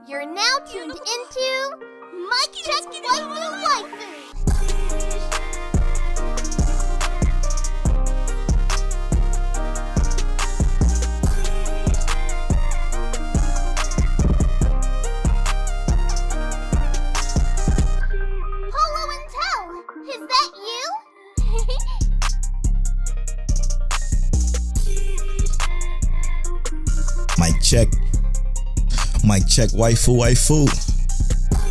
You're now tuned into Mic Check Waifu. Polo and Tell, is that you? Mic check, waifu.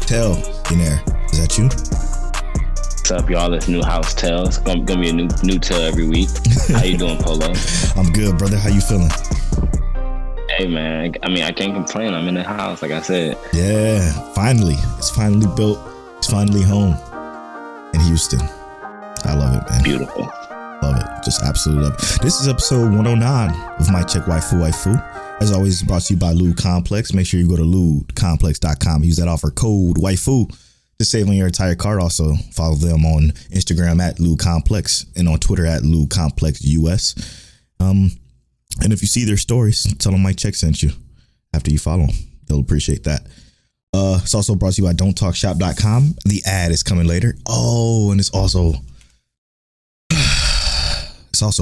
Tell, in there. Is that you? What's up, y'all? It's New House Tell. It's gonna be a new tell every week. How you doing, Polo? I'm good, brother. How you feeling? Hey, man. I mean, I can't complain. I'm in the house, like I said. Yeah, finally. It's finally built. It's finally home in Houston. I love it, man. Beautiful. Love it. Just absolutely love it. This is episode 109 of Mic Check Waifu. As always, it's brought to you by Lube Complex. Make sure you go to lubecomplex.com. Use that offer code waifu to save on your entire cart. Also, follow them on Instagram at Lube Complex and on Twitter at Lube Complex US. And if you see their stories, tell them Mic Check sent you after you follow them. They'll appreciate that. It's also brought to you by don'ttalkshop.com. The ad is coming later. Oh, and it's also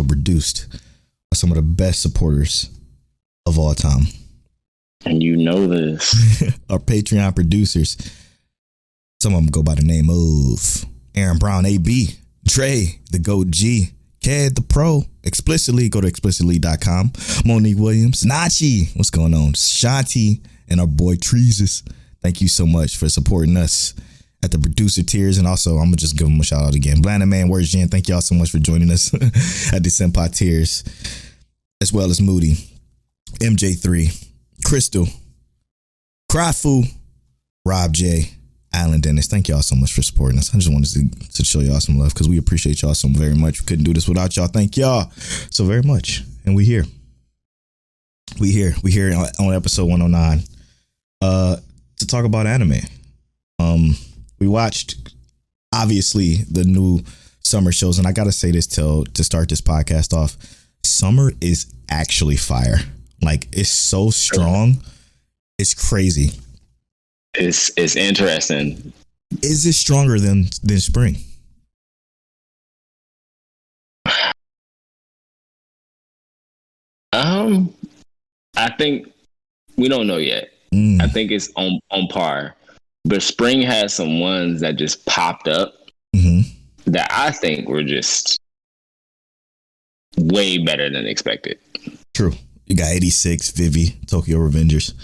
produced by some of the best supporters of all time. And you know this. Our Patreon producers. Some of them go by the name of Aaron Brown, AB, Dre, the GOAT G, Ked, the Pro, Explicitly, go to explicitly.com, Monique Williams, Nachi, what's going on? Shanti, and our boy Treesus. Thank you so much for supporting us at the producer tiers. And also, I'm going to just give them a shout out again. Blandon Man, Words Jen, thank y'all so much for joining us at the Senpai tiers, as well as Moody, MJ3, Crystal, Cryfu, Rob J, Alan Dennis. Thank y'all so much for supporting us. I just wanted to show y'all some love because we appreciate y'all so very much. We couldn't do this without y'all. Thank y'all so very much. And we here on episode 109 to talk about anime. We watched obviously the new summer shows, and I gotta say this to start this podcast off. Summer is actually fire. Like, it's so strong. It's crazy. It's interesting. Is it stronger than spring? I think we don't know yet. I think it's on par. But spring has some ones that just popped up that I think were just way better than expected. True. You got 86, Vivi, Tokyo Revengers.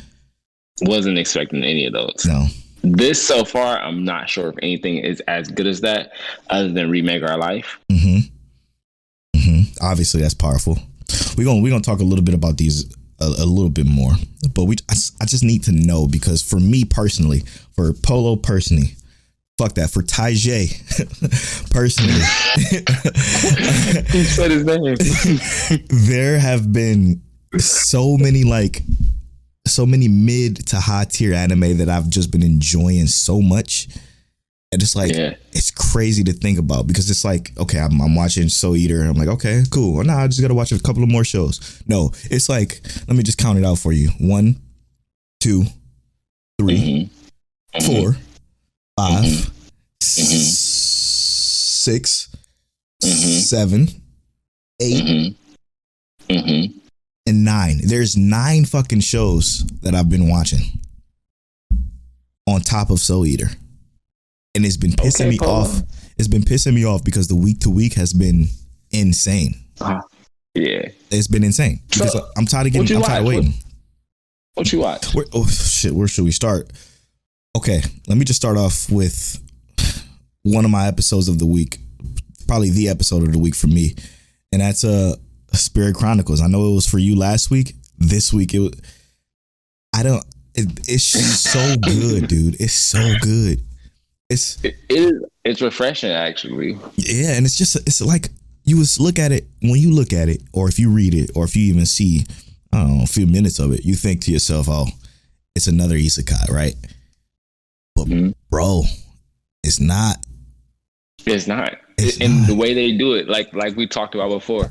Wasn't expecting any of those. No. This so far, I'm not sure if anything is as good as that, other than Remake Our Life. Obviously, that's powerful. We're gonna talk a little bit about these a little bit more, but I just need to know, because for me personally, for Polo personally, fuck that, for Tae personally, Who said his name? There have been so many mid to high tier anime that I've just been enjoying so much. And it's like, It's crazy to think about, because it's like, okay, I'm watching Soul Eater and I'm like, okay, cool. Well, now I just got to watch a couple of more shows. No, it's like, let me just count it out for you. 1, 2, 3, 4, 5, 6, 7, 8, and 9. There's 9 fucking shows that I've been watching on top of Soul Eater. And it's been pissing me off. It's been pissing me off because the week to week has been insane. Yeah. It's been insane. Because I'm tired of waiting. What you watch? Where should we start? Okay, let me just start off with one of my episodes of the week. Probably the episode of the week for me. And that's Spirit Chronicles. I know it was for you last week. This week it was. It's so good, dude. It's so good. It's refreshing, actually. Yeah, and it's like you look at it, when you look at it, or if you read it, or if you even see, I don't know, a few minutes of it, you think to yourself, oh, it's another isekai, right? But bro, it's not. It's not. And the way they do it, like we talked about before,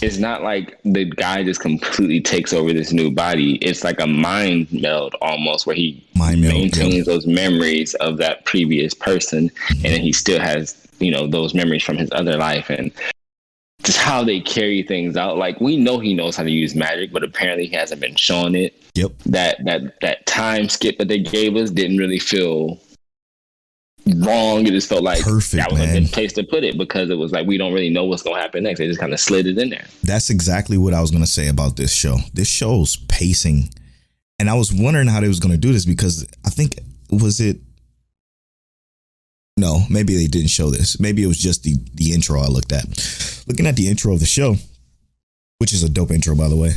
it's not like the guy just completely takes over this new body. It's like a mind meld almost, where he maintains those memories of that previous person, and then he still has, those memories from his other life, and just how they carry things out. Like, we know he knows how to use magic, but apparently he hasn't been showing it. Yep. That time skip that they gave us didn't really feel wrong. It just felt like perfect, that was man. a good place to put it, because it was like, we don't really know what's going to happen next. They just kind of slid it in there. That's exactly what I was going to say about this show. This show's pacing. And I was wondering how they was going to do this, because I think, no, maybe they didn't show this. Maybe it was just the intro I looked at. Looking at the intro of the show, which is a dope intro, by the way.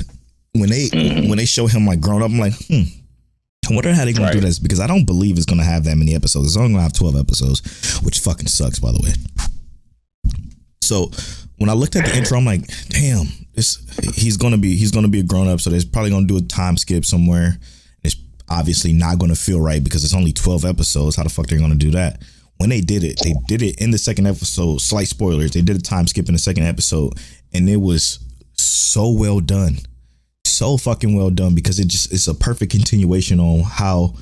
When they show him like grown up, I'm like, I wonder how they're going to do this, because I don't believe it's going to have that many episodes. It's only going to have 12 episodes, which fucking sucks, by the way. So when I looked at the intro, I'm like, damn, he's going to be a grown up. So they're probably going to do a time skip somewhere. It's obviously not going to feel right, because it's only 12 episodes. How the fuck they're going to do that? When they did it in the second episode. Slight spoilers. They did a time skip in the second episode, and it was so well done. So fucking well done, because it's a perfect continuation on how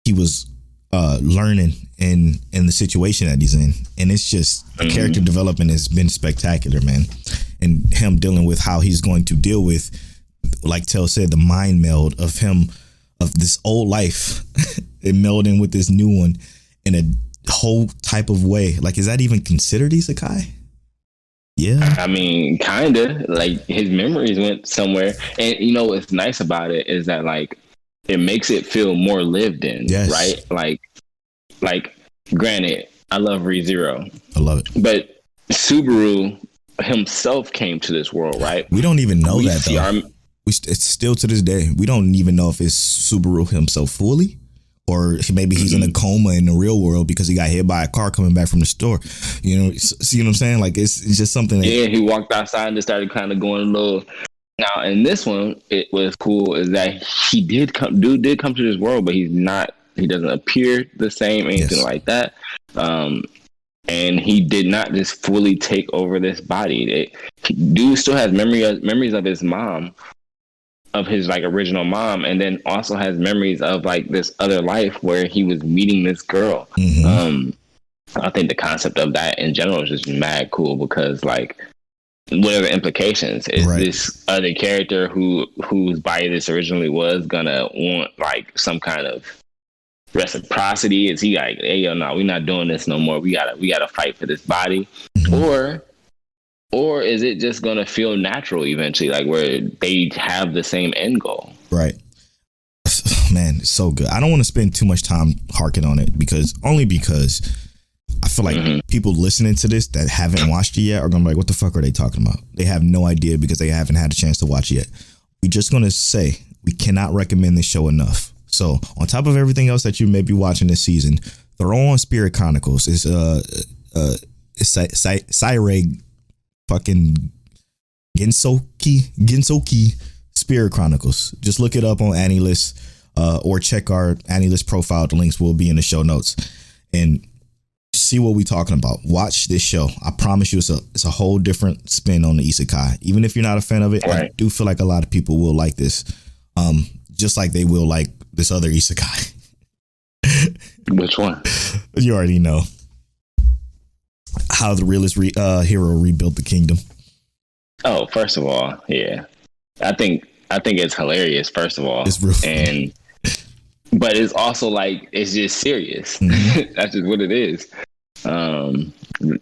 he was learning in the situation that he's in. And it's just the character development has been spectacular, man. And him dealing with how he's going to deal with, like Tel said, the mind meld of him, of this old life and melding with this new one in a whole type of way. Like, is that even considered isekai? Yeah, I mean, kind of. Like, his memories went somewhere, and what's nice about it is that, like, it makes it feel more lived in. Yes. Right? Like, granted, I love ReZero. I love it, but Subaru himself came to this world, right? We don't even know that though. It's still to this day, we don't even know if it's Subaru himself fully, or maybe he's in a coma in the real world because he got hit by a car coming back from the store. See what I'm saying? Like, it's just something that, he walked outside and just started kind of going a little. Now in this one, it was cool is that he did come to this world, but he doesn't appear the same, anything like that. And he did not just fully take over this body. Dude still has memories of his mom, of his like original mom, and then also has memories of like this other life where he was meeting this girl. I think the concept of that in general is just mad cool, because like, what are the implications? Is this other character whose body this originally was gonna want like some kind of reciprocity? Is he like, hey, yo, no, we're not doing this no more, we gotta fight for this body? Or is it just going to feel natural eventually, like where they have the same end goal? Right. Man, it's so good. I don't want to spend too much time harking on it, because I feel like people listening to this that haven't watched it yet are going to be like, what the fuck are they talking about? They have no idea, because they haven't had a chance to watch it yet. We're just going to say we cannot recommend this show enough. So on top of everything else that you may be watching this season, throw on Spirit Chronicles. It's Saireg fucking Gensoki Spirit Chronicles. Just look it up on AniList, or check our AniList profile. The links will be in the show notes, and see what we're talking about. Watch this show. I promise you, it's a whole different spin on the isekai. Even if you're not a fan of it, I do feel like a lot of people will like this, just like they will like this other isekai. Which one? You already know. How the realist hero rebuilt the kingdom. Oh, first of all, yeah, I think it's hilarious. First of all, it's real funny. But it's also like, it's just serious. That's just what it is.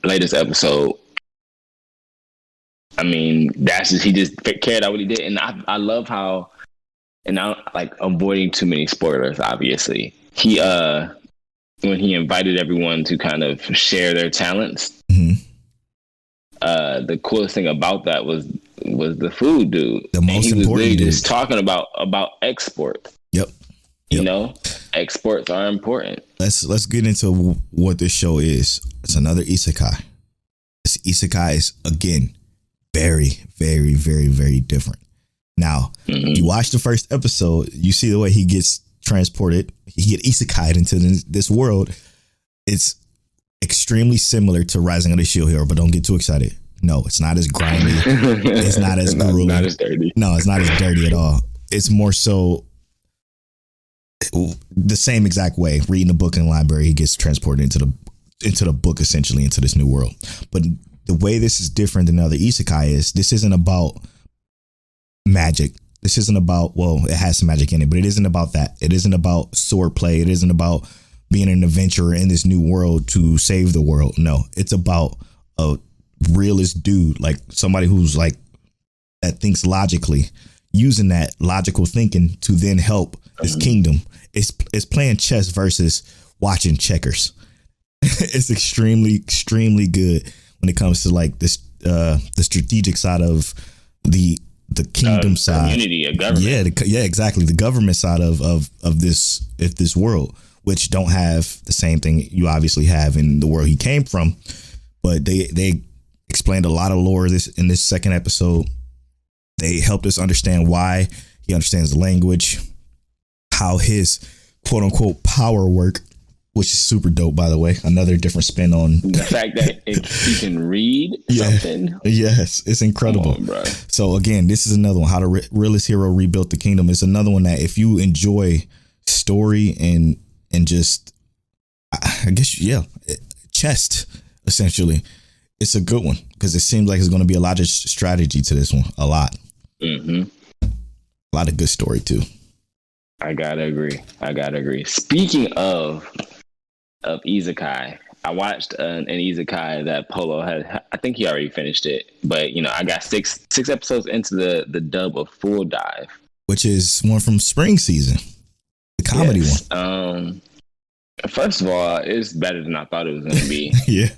Latest episode, I mean, he just carried out what he did, and I love how, and I'm like avoiding too many spoilers. Obviously, he when he invited everyone to kind of share their talents, the coolest thing about that was the food, dude. The most important, dude. Just talking about export. Yep. Exports are important. Let's get into what this show is. It's another isekai. This isekai is, again, very, very, very, very different. Now, you watch the first episode, you see the way he gets transported. He get isekai'd into this world. It's extremely similar to Rising of the Shield Hero, but don't get too excited. No, it's not as grimy. It's not as grueling. Not as dirty. No, it's not as dirty at all. It's more so the same exact way. Reading a book in the library, he gets transported into the book, essentially, into this new world. But the way this is different than other isekai is this isn't about magic. This isn't about, well, it has some magic in it, but it isn't about that. It isn't about sword play. It isn't about being an adventurer in this new world to save the world. No, it's about a realist dude, like somebody who's like that thinks logically, using that logical thinking to then help this kingdom. It's playing chess versus watching checkers. It's extremely good when it comes to like this the strategic side of the kingdom side, community, a government. Yeah, exactly. The government side of this world, which don't have the same thing you obviously have in the world he came from. But they explained a lot of lore in this second episode. They helped us understand why he understands the language, how his quote unquote power work, which is super dope, by the way. Another different spin on the fact that he can read something. Yes, it's incredible. Come on, bro. So again, this is another one. How the realist hero rebuilt the kingdom. It's another one that if you enjoy story and just, I guess, chess, essentially, it's a good one because it seems like it's going to be a lot of strategy to this one. A lot. Mm-hmm. A lot of good story too. I gotta agree. Speaking of isekai, I watched an isekai that Polo had. I think he already finished it, but I got six episodes into the dub of Full Dive, which is one from spring season, the comedy one. First of all, it's better than I thought it was going to be. Yeah.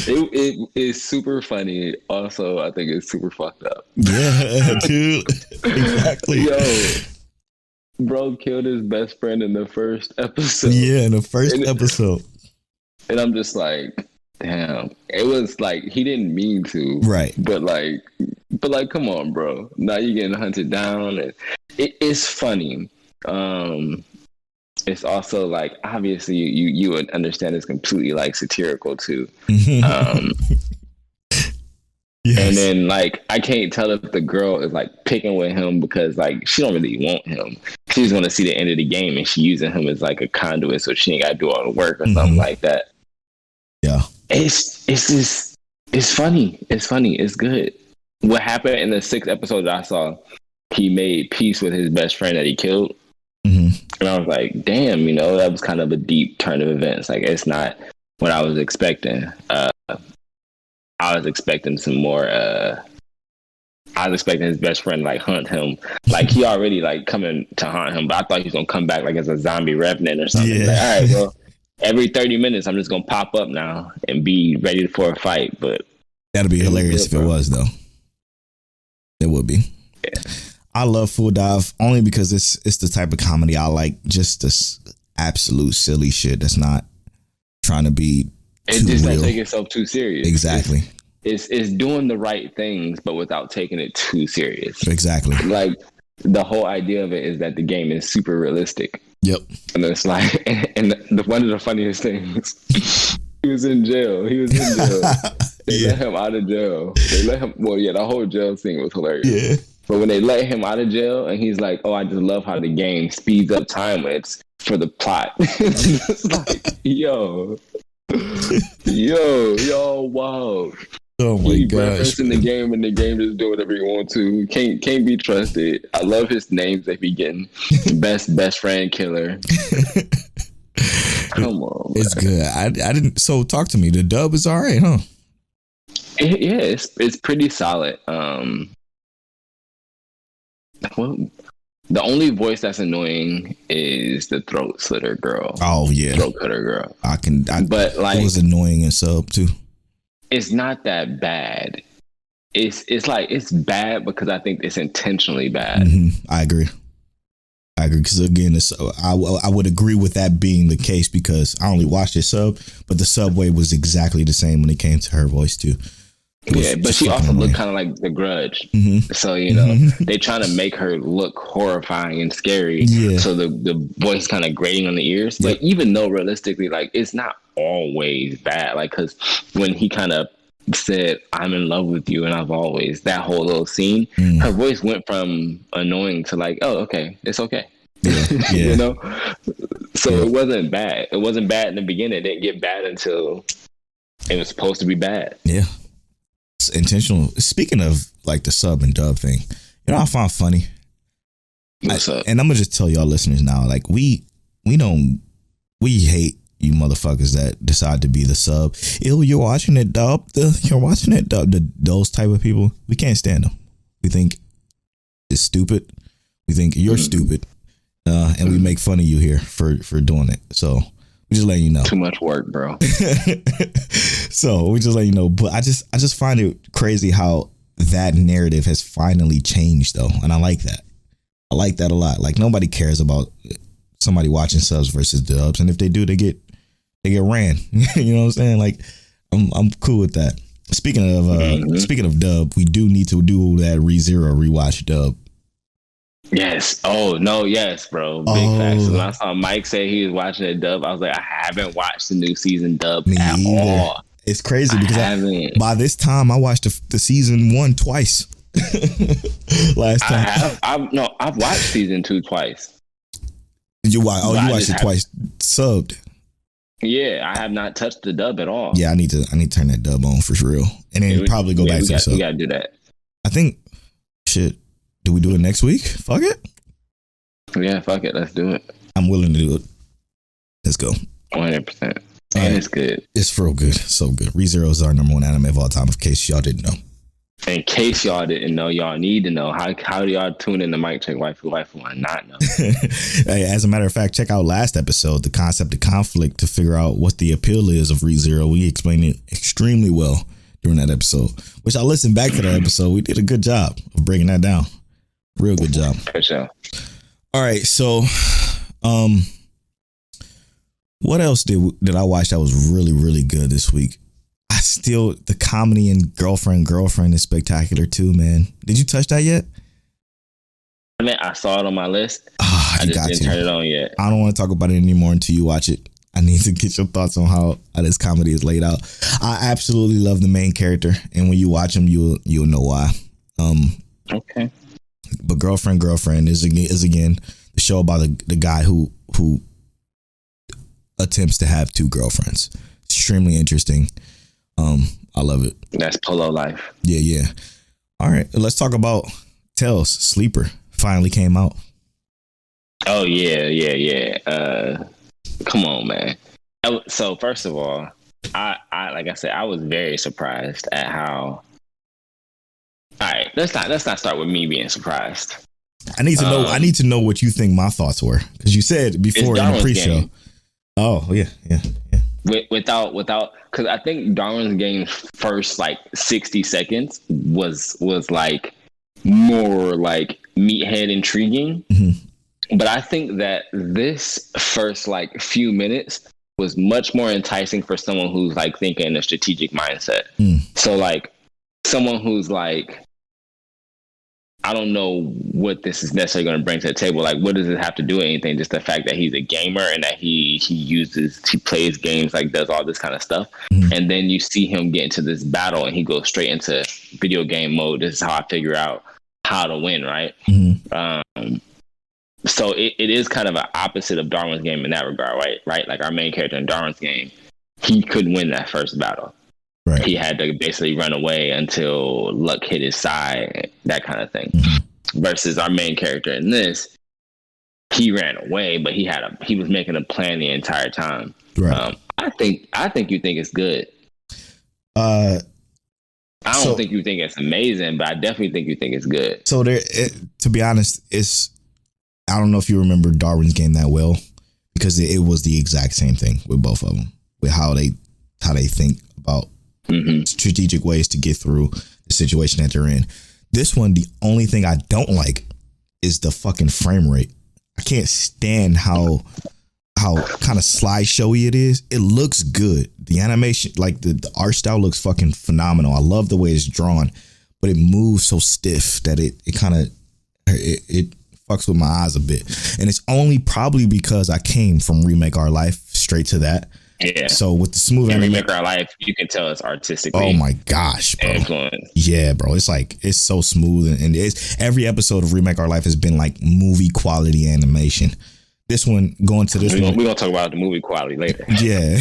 It is super funny. Also, I think it's super fucked up. Yeah, dude. Exactly. Yo, bro killed his best friend in the first episode. Yeah, in the first episode. And I'm just like, damn. It was like, he didn't mean to. Right. But like, come on, bro. Now you're getting hunted down. And it's funny. It's also like, obviously you would understand it's completely like satirical too. Yes. And then like, I can't tell if the girl is like picking with him because like she don't really want him. She's going to see the end of the game and she using him as like a conduit so she ain't got to do all the work or something like that. Yeah. It's funny. It's funny. It's good. What happened in the 6th episode that I saw, he made peace with his best friend that he killed. And I was like, damn, that was kind of a deep turn of events. Like, it's not what I was expecting. I was expecting some more. I was expecting his best friend like hunt him. Like, he already like coming to hunt him, but I thought he was gonna come back like as a zombie revenant or something. Yeah. Like, all right, well, every 30 minutes I'm just gonna pop up now and be ready for a fight. But that'd be hilarious if it was, though. It would be. Yeah. I love Full Dive only because it's the type of comedy I like. Just this absolute silly shit that's not trying to be it just doesn't take itself too serious. Exactly. It's doing the right things, but without taking it too serious. Exactly. Like, the whole idea of it is that the game is super realistic. Yep. And it's like, and one of the funniest things, he was in jail. They let him out of jail. The whole jail scene was hilarious. Yeah. But when they let him out of jail and he's like, oh, I just love how the game speeds up time when it's for the plot. It's like, yo, wow. Oh my gosh. Referencing the game and the game just do whatever you want to. Can't be trusted. I love his names that be getting best friend killer. Come on. It's good. I didn't. So talk to me. The dub is all right, huh? It's pretty solid. Well, the only voice that's annoying is the throat slitter girl. Oh yeah, throat cutter girl. But like, it was annoying in sub too. It's not that bad. It's like it's bad because I think it's intentionally bad. I agree because again, I would agree with that being the case because I only watched the sub, but the subway was exactly the same when it came to her voice too. Yeah, but she also looked kind of like the Grudge. So, they trying to make her look horrifying and scary. Yeah. So the voice kind of grating on the ears. But even though realistically, like, it's not always bad. Like, because when he kind of said, "I'm in love with you," and I've always, that whole little scene, her voice went from annoying to like, "Oh, okay, it's okay." Yeah. You know? So it wasn't bad. It wasn't bad in the beginning. It didn't get bad until it was supposed to be bad. Yeah. It's intentional. Speaking of like the sub and dub thing, you know, I find funny. What's up? And I'm gonna just tell y'all listeners now, like we hate you motherfuckers that decide to be the sub. Ew, you're watching it dub. You're watching it dub. Those type of people, we can't stand them. We think it's stupid. We think you're stupid, and we make fun of you here for doing it. So we just letting you know. Too much work, bro. So we just let you know. But I just find it crazy how that narrative has finally changed, though, and I like that. I like that a lot. Like nobody cares about somebody watching subs versus dubs, and if they do, they get ran. You know what I'm saying? Like I'm cool with that. Speaking of dub, we do need to do that ReZero rewatch dub. Yes. Oh no. Yes, bro. Big facts. When I saw Mike say he was watching a dub, I was like, I haven't watched the new season dub at all. It's crazy because by this time I watched the season 1 twice. Last time I've watched season 2 twice. You watched it twice subbed. Yeah, I have not touched the dub at all. Yeah, I need to turn that dub on for real, and then probably go back to the sub. We gotta do that. I think shit. Do we do it next week? Fuck it. Yeah, fuck it. Let's do it. I'm willing to do it. Let's go. 100%. And it's good. It's real good. So good. ReZero is our number 1 anime of all time, in case y'all didn't know. In case y'all didn't know, y'all need to know. How do y'all tune in to Mic Check Waifu and not know? Hey, as a matter of fact, check out last episode, the concept of conflict, to figure out what the appeal is of ReZero. We explained it extremely well during that episode, which I listened back to that episode. We did a good job of breaking that down. Real good job. For sure. All right, so what else did I watch that was really, really good this week? The comedy in Girlfriend is spectacular too, man. Did you touch that yet? I mean, I saw it on my list. I just didn't turn it on yet. I don't want to talk about it anymore until you watch it. I need to get your thoughts on how this comedy is laid out. I absolutely love the main character, and when you watch him, you'll know why. Okay. But Girlfriend is again the show about the guy who attempts to have 2 girlfriends. Extremely interesting. I love it. That's Polo life. Yeah. All right, let's talk about Tails. Sleeper finally came out. Oh yeah. Come on, man. So first of all, I like I said, I was very surprised at how. All right, let's not start with me being surprised. I need to know what you think my thoughts were, because you said before in the pre-show. Game. Oh yeah. Without, because I think Darwin's Game's first like 60 seconds was like more like meathead intriguing, but I think that this first like few minutes was much more enticing for someone who's like thinking in a strategic mindset. So like someone who's like, I don't know what this is necessarily going to bring to the table. Like, what does it have to do with anything? Just the fact that he's a gamer and that he plays games, like does all this kind of stuff. And then you see him get into this battle and he goes straight into video game mode. This is how I figure out how to win, right? So it is kind of an opposite of Darwin's Game in that regard, right? Like our main character in Darwin's Game, he couldn't win that first battle. Right. He had to basically run away until luck hit his side, that kind of thing. Versus our main character in this, he ran away, but he was making a plan the entire time. Right. I think you think it's good. I don't think you think it's amazing, but I definitely think you think it's good. So to be honest, I don't know if you remember Darwin's Game that well, because it was the exact same thing with both of them, with how they think about strategic ways to get through the situation that they're in. This one, the only thing I don't like is the fucking frame rate. I can't stand how kind of slideshowy it is. It looks good. The animation, like the art style, looks fucking phenomenal. I love the way it's drawn, but it moves so stiff that it kind of fucks with my eyes a bit. And it's only probably because I came from Remake Our Life straight to that. Yeah. So with the smooth Remake Our Life, you can tell it's artistically. Oh my gosh, bro. Influence. Yeah, bro. It's so smooth, and it's every episode of Remake Our Life has been like movie quality animation. This one going to this one. We're gonna talk about the movie quality later. Yeah,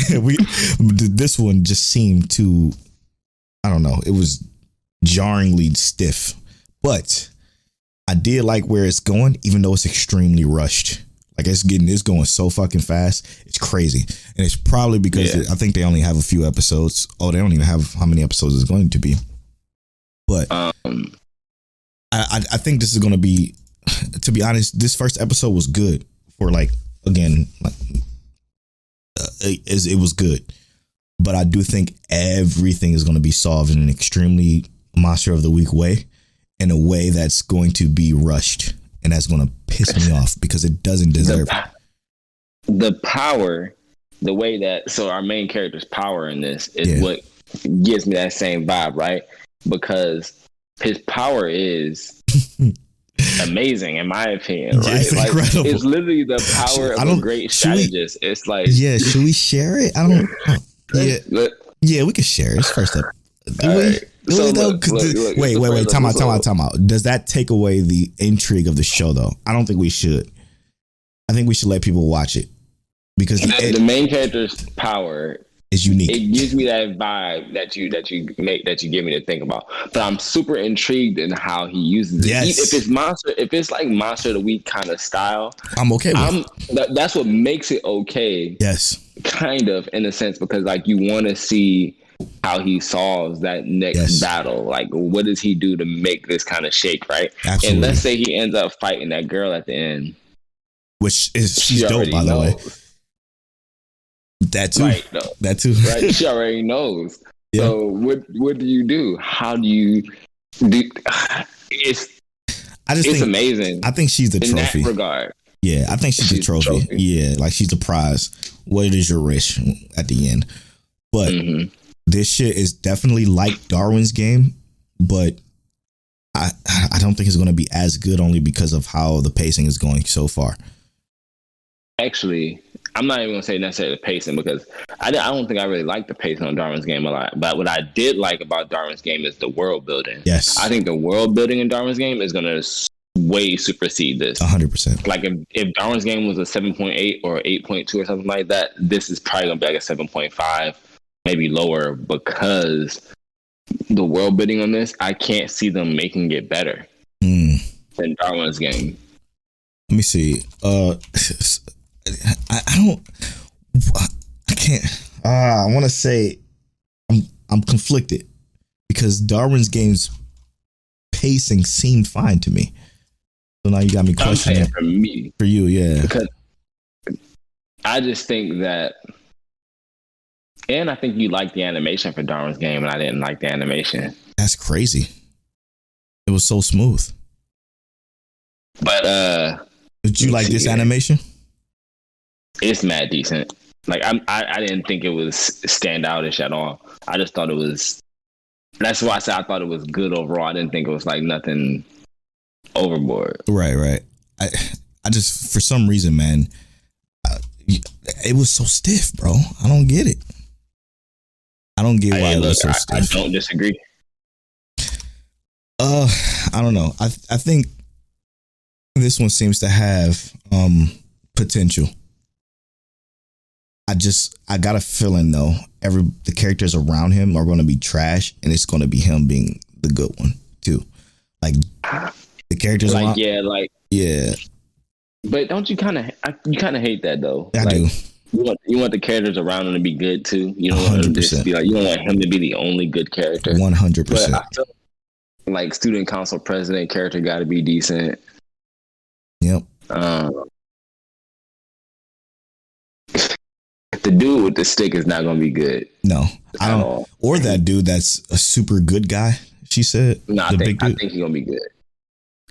this one just seemed to, I don't know, it was jarringly stiff, but I did like where it's going, even though it's extremely rushed. Like it's going so fucking fast. It's crazy. And it's probably because I think they only have a few episodes. Oh, they don't even have how many episodes it's going to be. But I think this is going to be, to be honest, this first episode was good for like, again, like, it was good. But I do think everything is going to be solved in an extremely Monster of the Week way, in a way that's going to be rushed. And that's going to piss me off because it doesn't deserve the power, the way that, so our main character's power in this is what gives me that same vibe, right? Because his power is amazing, in my opinion, right? It's incredible. It's literally the power of a great strategist. It's like, should we share it? I don't. Yeah, we can share it. It's first up. Wait, time out. Does that take away the intrigue of the show, though? I don't think we should. I think we should let people watch it because the main character's power is unique. It gives me that vibe that you give me to think about. But I'm super intrigued in how he uses it. Yes. If it's like Monster of the Week kind of style, I'm okay with that's what makes it okay. Yes. Kind of, in a sense, because like you want to see how he solves that next battle. Like, what does he do to make this kind of shake, right? Absolutely. And let's say he ends up fighting that girl at the end. Which is, she's dope, by the way. That too. Right, no. That too. Right? She already knows. Yeah. So what do you do? How do you do? It's amazing. I think she's the trophy. In that regard. Yeah, I think she's the trophy. Yeah, like she's the prize. What is your wish at the end? But this shit is definitely like Darwin's Game, but I don't think it's going to be as good only because of how the pacing is going so far. Actually, I'm not even going to say necessarily the pacing because I don't think I really like the pacing on Darwin's Game a lot. But what I did like about Darwin's Game is the world building. Yes. I think the world building in Darwin's Game is going to way supersede this. 100%. Like if Darwin's Game was a 7.8 or 8.2 or something like that, this is probably going to be like a 7.5. Maybe lower, because the world building on this, I can't see them making it better than Darwin's Game. Let me see. I can't. I want to say I'm conflicted because Darwin's Game's pacing seemed fine to me. So now you got me questioning. For you, yeah. Because I just think that. And I think you liked the animation for Darwin's Game, and I didn't like the animation. That's crazy. It was so smooth. But did you like this animation? It's mad decent. Like I didn't think it was standoutish at all. I just thought it was. That's why I said I thought it was good overall. I didn't think it was like nothing overboard. Right. I just, for some reason, man, it was so stiff, bro. I don't get it. I don't get why it was so stiff. I don't disagree. I don't know. I think this one seems to have potential. I got a feeling though, the characters around him are going to be trash, and it's going to be him being the good one too. Like the characters, like around, yeah. But don't you kind of hate that though? I do. You want the characters around him to be good too. You don't want him to just be like, you don't want him to be the only good character. 100%. But I feel like student council president character got to be decent. Yep. The dude with the stick is not going to be good. No, I don't. Or that dude that's a super good guy. She said. No, I think he's going to be good.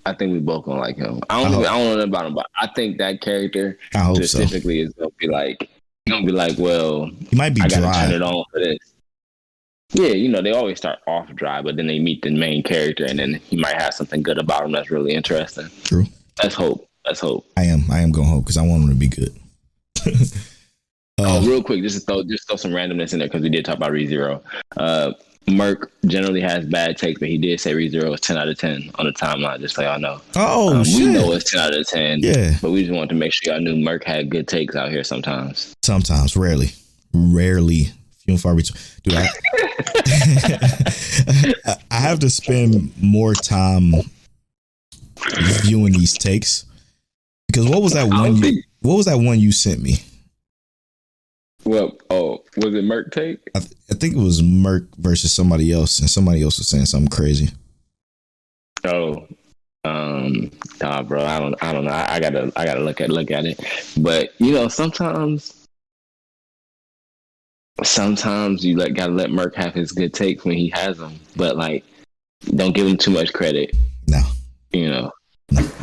I think we both gonna like him. I don't know nothing about him, but I think that character specifically is gonna be like, well, he might be I gotta dry. turn it on for this. Yeah, they always start off dry, but then they meet the main character, and then he might have something good about him that's really interesting. True. Let's hope. I am gonna hope because I want him to be good. Real quick, just throw some randomness in there because we did talk about ReZero. Merc generally has bad takes, but he did say ReZero is 10 out of 10 on the timeline, just so y'all know. Shit. We know it's 10 out of 10. Yeah. But we just wanted to make sure y'all knew Merc had good takes out here sometimes. Sometimes, rarely. Few and far between. Dude, I have to spend more time viewing these takes because what was that one you sent me? Well, was it Merc take? I think it was Merc versus somebody else, and somebody else was saying something crazy. Nah, bro, I don't know. I gotta look at it. But you know, sometimes you gotta let Merc have his good takes when he has them, but like, don't give him too much credit. No, you know,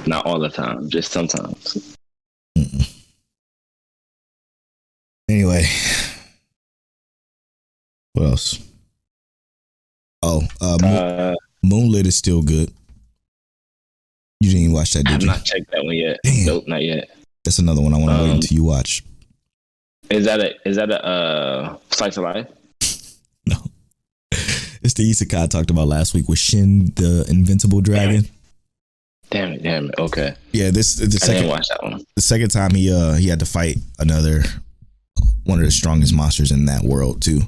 not all the time, just sometimes. Mm-mm. Anyway, what else? Moonlit is still good. You didn't even watch that, did you? I've not checked that one yet. Damn. Nope, not yet. That's another one I want to wait until you watch. Is that a slice of life? No, it's the isekai I talked about last week with Shin, the invincible dragon. Damn it. Okay. Yeah, I didn't watch that one. The second time he had to fight one of the strongest monsters in that world too,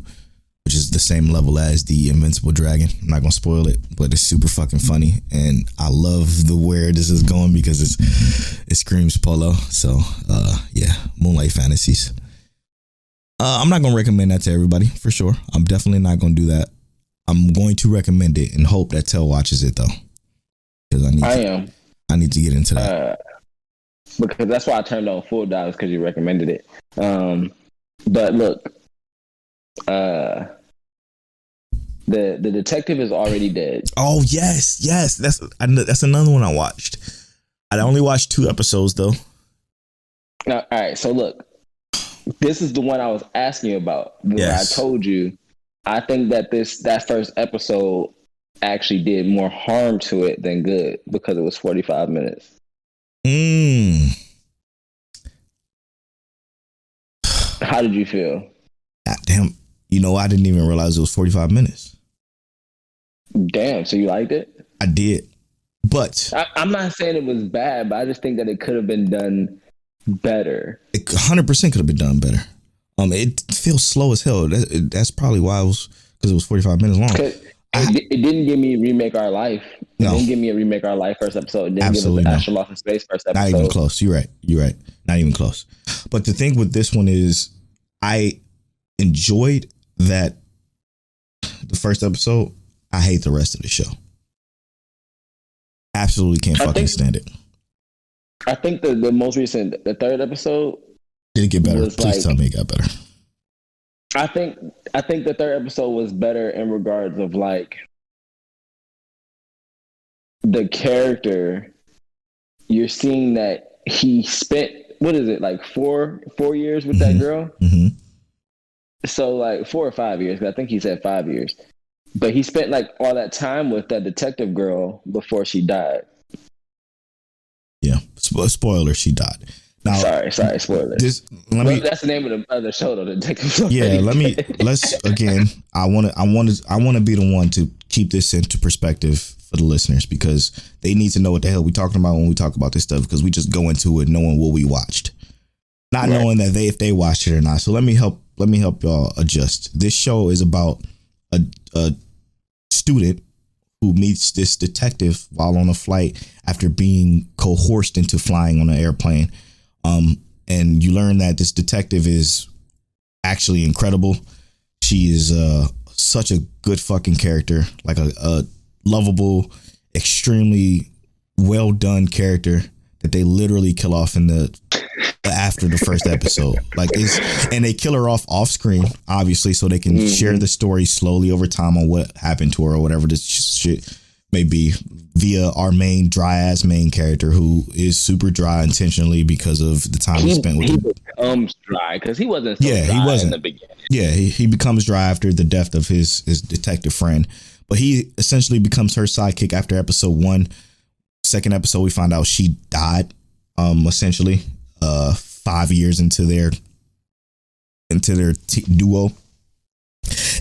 which is the same level as the invincible dragon. I'm not gonna spoil it, but it's super fucking funny, and I love where this is going because it screams Polo. So yeah, Moonlight Fantasies. I'm not gonna recommend that to everybody for sure. I'm definitely not gonna do that. I'm going to recommend it and hope that Tel watches it though, because I need to get into that. Because that's why I turned on Full Dive, because you recommended it. But look, the detective is already dead. Oh yes, that's another one I watched. I only watched 2 episodes though. Now, all right, so look, this is the one I was asking you about. Yes. I told you, I think that that first episode actually did more harm to it than good because it was 45 minutes. How did you feel? Damn, I didn't even realize it was 45 minutes. Damn, so you liked it? I did, but I'm not saying it was bad, but I just think that it could have been done better. It 100% could have been done better. It feels slow as hell. That's probably why because it was 45 minutes long. It didn't give me Remake Our Life. It didn't give me a Remake Our Life first episode. It didn't Absolutely give us Astronaut in Space first episode. Not even close. You're right. Not even close. But the thing with this one is I enjoyed that the first episode. I hate the rest of the show. Absolutely can't fucking stand it. I think the most recent, the third episode. Did it get better? Please tell me it got better. I think the third episode was better in regards of like the character. You're seeing that he spent, what is it, like 4 years with that girl? Mm-hmm. So like 4 or 5 years. I think he said 5 years. But he spent like all that time with that detective girl before she died. Yeah. Spoiler, she died. Now, sorry, spoiler. That's the name of the other show, though, Detective. Yeah, let's again. I want to be the one to keep this into perspective for the listeners, because they need to know what the hell we talking about when we talk about this stuff, because we just go into it knowing what we watched, not knowing that if they watched it or not. So let me help y'all adjust. This show is about a student who meets this detective while on a flight after being coerced into flying on an airplane. And you learn that this detective is actually incredible. She is such a good fucking character, like a lovable, extremely well done character that they literally kill off in after the first episode. And they kill her off screen, obviously, so they can share the story slowly over time on what happened to her or whatever this shit may be, via our main character, who is super dry intentionally because of the time he spent with him. He becomes dry because he wasn't so dry he wasn't in the beginning. Yeah, he becomes dry after the death of his detective friend, but he essentially becomes her sidekick after episode 1. Second episode, we find out she died, essentially 5 years into their into their duo.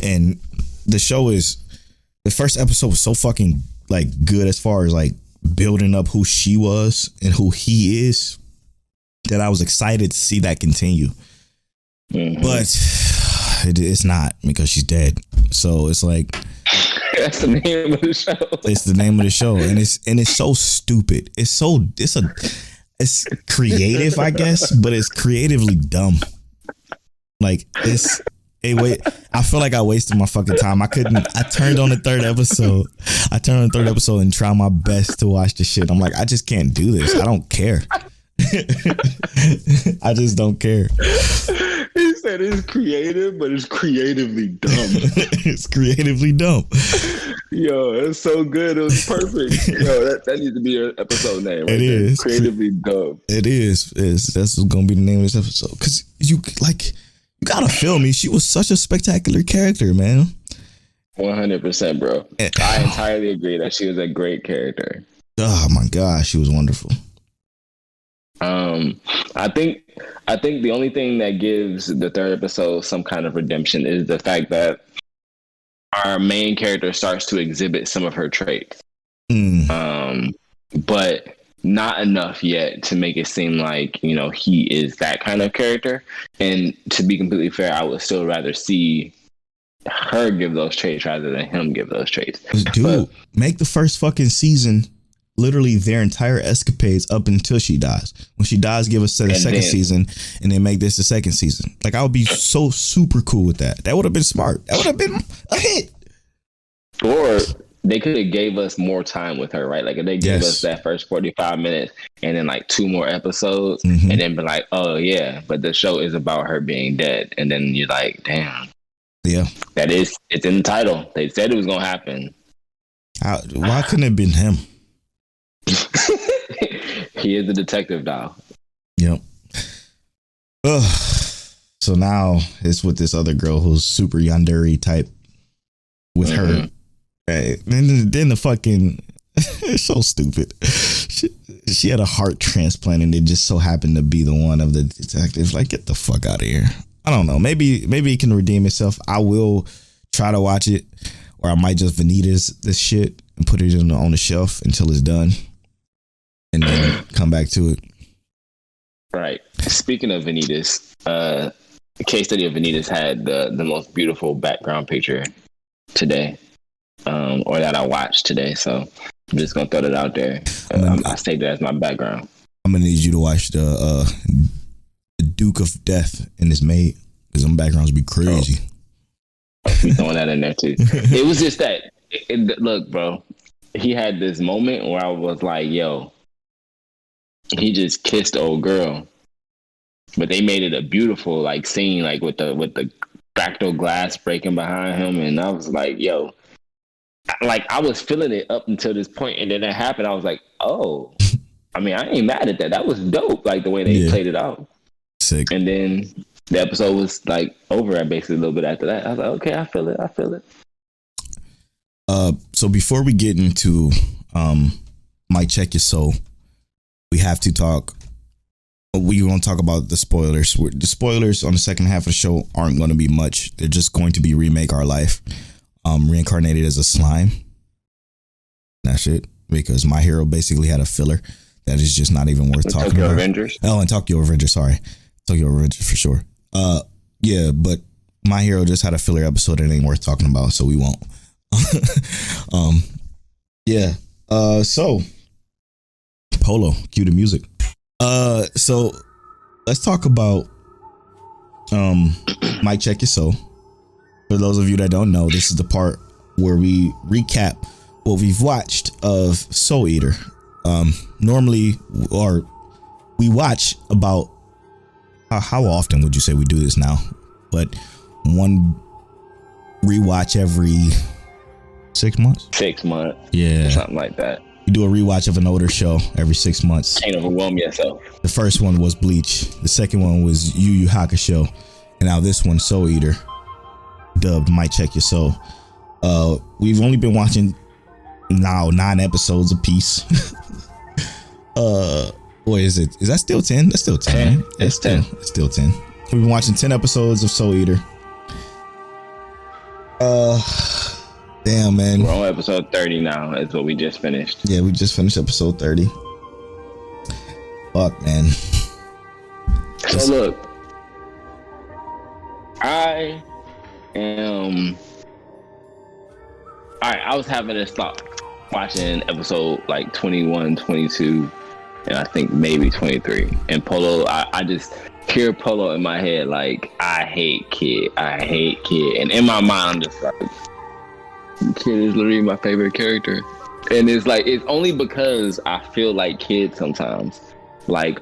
And the first episode was so fucking like good as far as like building up who she was and who he is, that I was excited to see that continue. Mm-hmm. But it's not, because she's dead. So it's like, that's the name of the show. It's the name of the show, and it's so stupid. It's creative, I guess, but it's creatively dumb. Like I feel like I wasted my fucking time. I turned on the third episode. And tried my best to watch the shit. I'm like, I just can't do this. I don't care. I just don't care. He said it's creative, but it's creatively dumb. It's creatively dumb. Yo, it's so good. It was perfect. Yo, that needs to be an episode name. Right? It is creatively dumb. It is. That's gonna be the name of this episode. Because you gotta feel me. She was such a spectacular character, man. 100%, bro. I entirely agree that she was a great character. Oh my gosh, she was wonderful. I think the only thing that gives the third episode some kind of redemption is the fact that our main character starts to exhibit some of her traits. But not enough yet to make it seem like, he is that kind of character. And to be completely fair, I would still rather see her give those traits rather than him give those traits. Dude, make the first fucking season literally their entire escapades up until she dies. When she dies, give us the second season, and then make this the second season. Like, I would be so super cool with that. That would have been smart. That would have been a hit. Or they could have gave us more time with her, right? Like, if they gave us that first 45 minutes and then like 2 more episodes, and then be like, oh yeah, but the show is about her being dead. And then you're like, damn. Yeah. It's in the title. They said it was going to happen. Why couldn't it have been him? He is a detective now. Yep. Ugh. So now it's with this other girl who's super yandere type with her. And then the fucking it's so stupid. She had a heart transplant, and it just so happened to be the one of the detectives. Like, get the fuck out of here. I don't know. Maybe it can redeem itself. I will try to watch it, or I might just Vanitas this shit and put it on the shelf until it's done, and then come back to it. Right. Speaking of Vanitas, the case study of Vanitas had the most beautiful background picture today, or that I watched today. So I'm just gonna throw that out there. I saved that as my background. I'm gonna need you to watch the Duke of Death in His Maid, because them backgrounds be crazy. We throwing that in there too. It was just that. Look, bro, he had this moment where I was like, yo, he just kissed the old girl, but they made it a beautiful like scene, like with the fractal glass breaking behind him, and I was like, yo, like I was feeling it up until this point, and then it happened. I was like, oh, I mean, I ain't mad at that. That was dope, like the way they played it out. Sick. And then the episode was like over at basically a little bit after that. I was like, okay, I feel it. So before we get into Might Check Your Soul, we have to talk. We're going to talk about the spoilers. The spoilers on the second half of the show aren't going to be much. They're just going to be Remake Our Life, reincarnated as a slime. That's it. Because My Hero basically had a filler that is just not even worth talking Tokyo about. Avengers. Oh, and Tokyo Avengers. Sorry, Tokyo Avengers for sure. Yeah, but My Hero just had a filler episode that ain't worth talking about, so we won't. Yeah. So Polo, cue the music. So let's talk about Might Check Your Soul. For those of you that don't know, this is the part where we recap what we've watched of Soul Eater. Normally, or we watch about how often would you say we do this now? But one rewatch every 6 months. 6 months. Yeah, something like that. You do a rewatch of an older show every 6 months. Can't overwhelm yourself. The first one was Bleach. The second one was Yu Yu Hakusho. And now this one, Soul Eater, dubbed Might Check Your Soul. We've only been watching now 9 episodes apiece. What is it? Is that still 10? That's still 10. 10. It's 10. It's still 10. We've been watching 10 episodes of Soul Eater. Damn, man. We're on episode 30 now. Is what we just finished. Yeah, we just finished episode 30. Fuck, man. So look, I am. All right, I was having this thought watching episode like 21, 22, and I think maybe 23. And Polo, I just hear Polo in my head like, I hate Kid. And in my mind, I'm just like, Kid is literally my favorite character. And it's like, it's only because I feel like Kid sometimes. Like,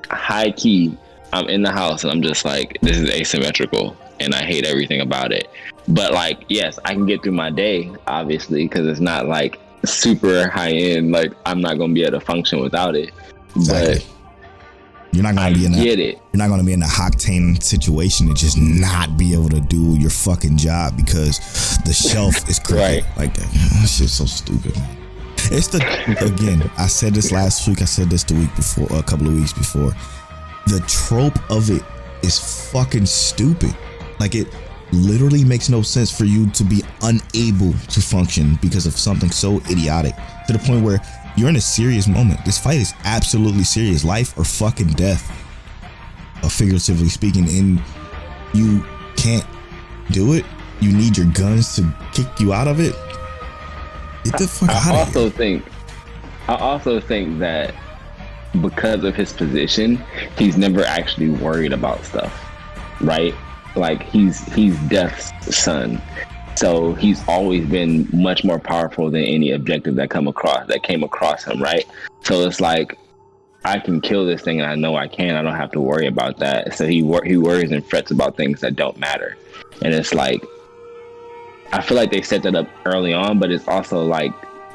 high key, I'm in the house and I'm just like, this is asymmetrical and I hate everything about it. But like, yes, I can get through my day, obviously, because it's not like super high end. Like, I'm not going to be able to function without it. Exactly. But you're not going to be in that. You're not going to be in a octane situation and just not be able to do your fucking job because the shelf is correct. Right. Like, that shit's so stupid, man. It's the, again, I said this last week, I said this the week before, a couple of weeks before. The trope of it is fucking stupid. Like, it literally makes no sense for you to be unable to function because of something so idiotic, to the point where you're in a serious moment. This fight is absolutely serious, life or fucking death, figuratively speaking, and you can't do it. You need your guns to kick you out of it. Get the fuck out of here. I also think that because of his position, he's never actually worried about stuff, right? Like, he's Death's son, so he's always been much more powerful than any objective that came across him, right? So it's like, I can kill this thing, and I know I can. I don't have to worry about that. So he worries and frets about things that don't matter, and it's like, I feel like they set that up early on, but it's also like,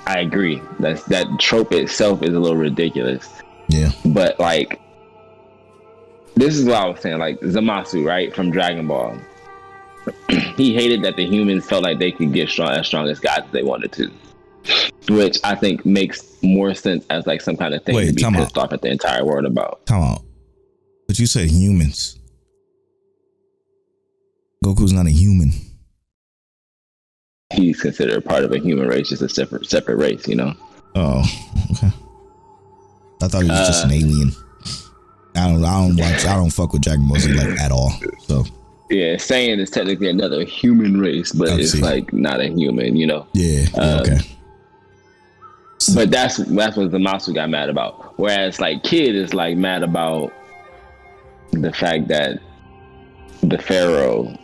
I agree that trope itself is a little ridiculous. Yeah. But like, this is what I was saying, like Zamasu, right, from Dragon Ball. He hated that the humans felt like they could get as strong as gods if they wanted to, which I think makes more sense as like some kind of thing to be pissed off at the entire world about. Come on, but you said humans. Goku's not a human. He's considered part of a human race, just a separate race, you know? Oh, okay. I thought he was just an alien. I don't fuck with Dragon Ball Z like at all. So yeah, Saiyan is technically another human race, but it's like not a human, you know? Yeah, okay. But that's what Zamasu got mad about. Whereas like Kid is like mad about the fact that the Pharaoh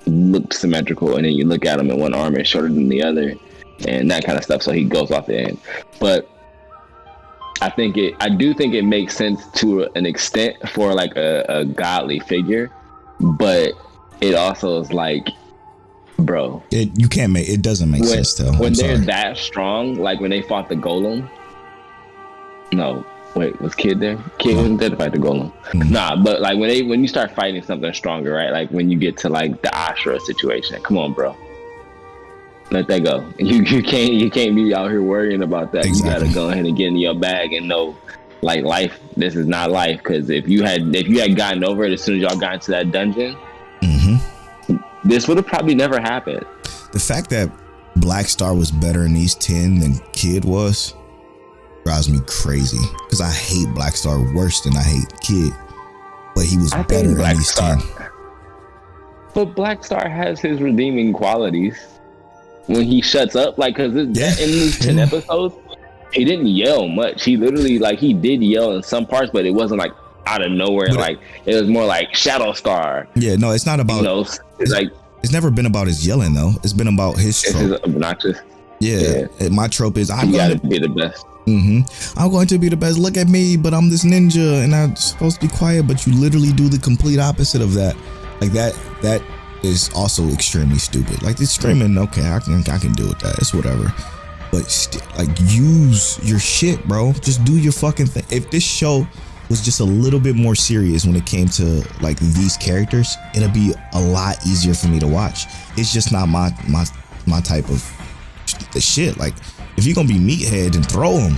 looked symmetrical, and then you look at him and one arm is shorter than the other, and that kind of stuff. So he goes off the end. But I do think it makes sense to an extent for like a godly figure, but it also is like, bro, it doesn't make sense though. When they're that strong, like when they fought the Golem. No, wait, was Kid there? Kid wasn't there to fight the Golem. Mm-hmm. Nah, but like when you start fighting something stronger, right? Like when you get to like the Ashura situation, come on, bro. Let that go. You can't be out here worrying about that. Exactly. You gotta go ahead and get in your bag and know, like, life. This is not life. Because if you had gotten over it as soon as y'all got into that dungeon, this would have probably never happened. The fact that Black Star was better in these 10 than Kid was drives me crazy. Because I hate Black Star worse than I hate Kid. But he was better in these 10. But Black Star has his redeeming qualities. When he shuts up, like, because in these 10 episodes, he didn't yell much. He literally, like, he did yell in some parts, but it wasn't like out of nowhere. But like, it was more like Shadow Star. Yeah, no, it's not about. You know, it's like, it's never been about his yelling though. It's been about his trope. It's obnoxious. Yeah, my trope is you gotta be the best. I'm going to be the best. Look at me, but I'm this ninja, and I'm supposed to be quiet. But you literally do the complete opposite of that. Like that is also extremely stupid. Like, this screaming, okay, I can deal with that. It's whatever. But like, use your shit, bro. Just do your fucking thing. If this show was just a little bit more serious when it came to like these characters, it'll be a lot easier for me to watch. It's just not my type of the shit. Like, if you're gonna be meathead, then throw him.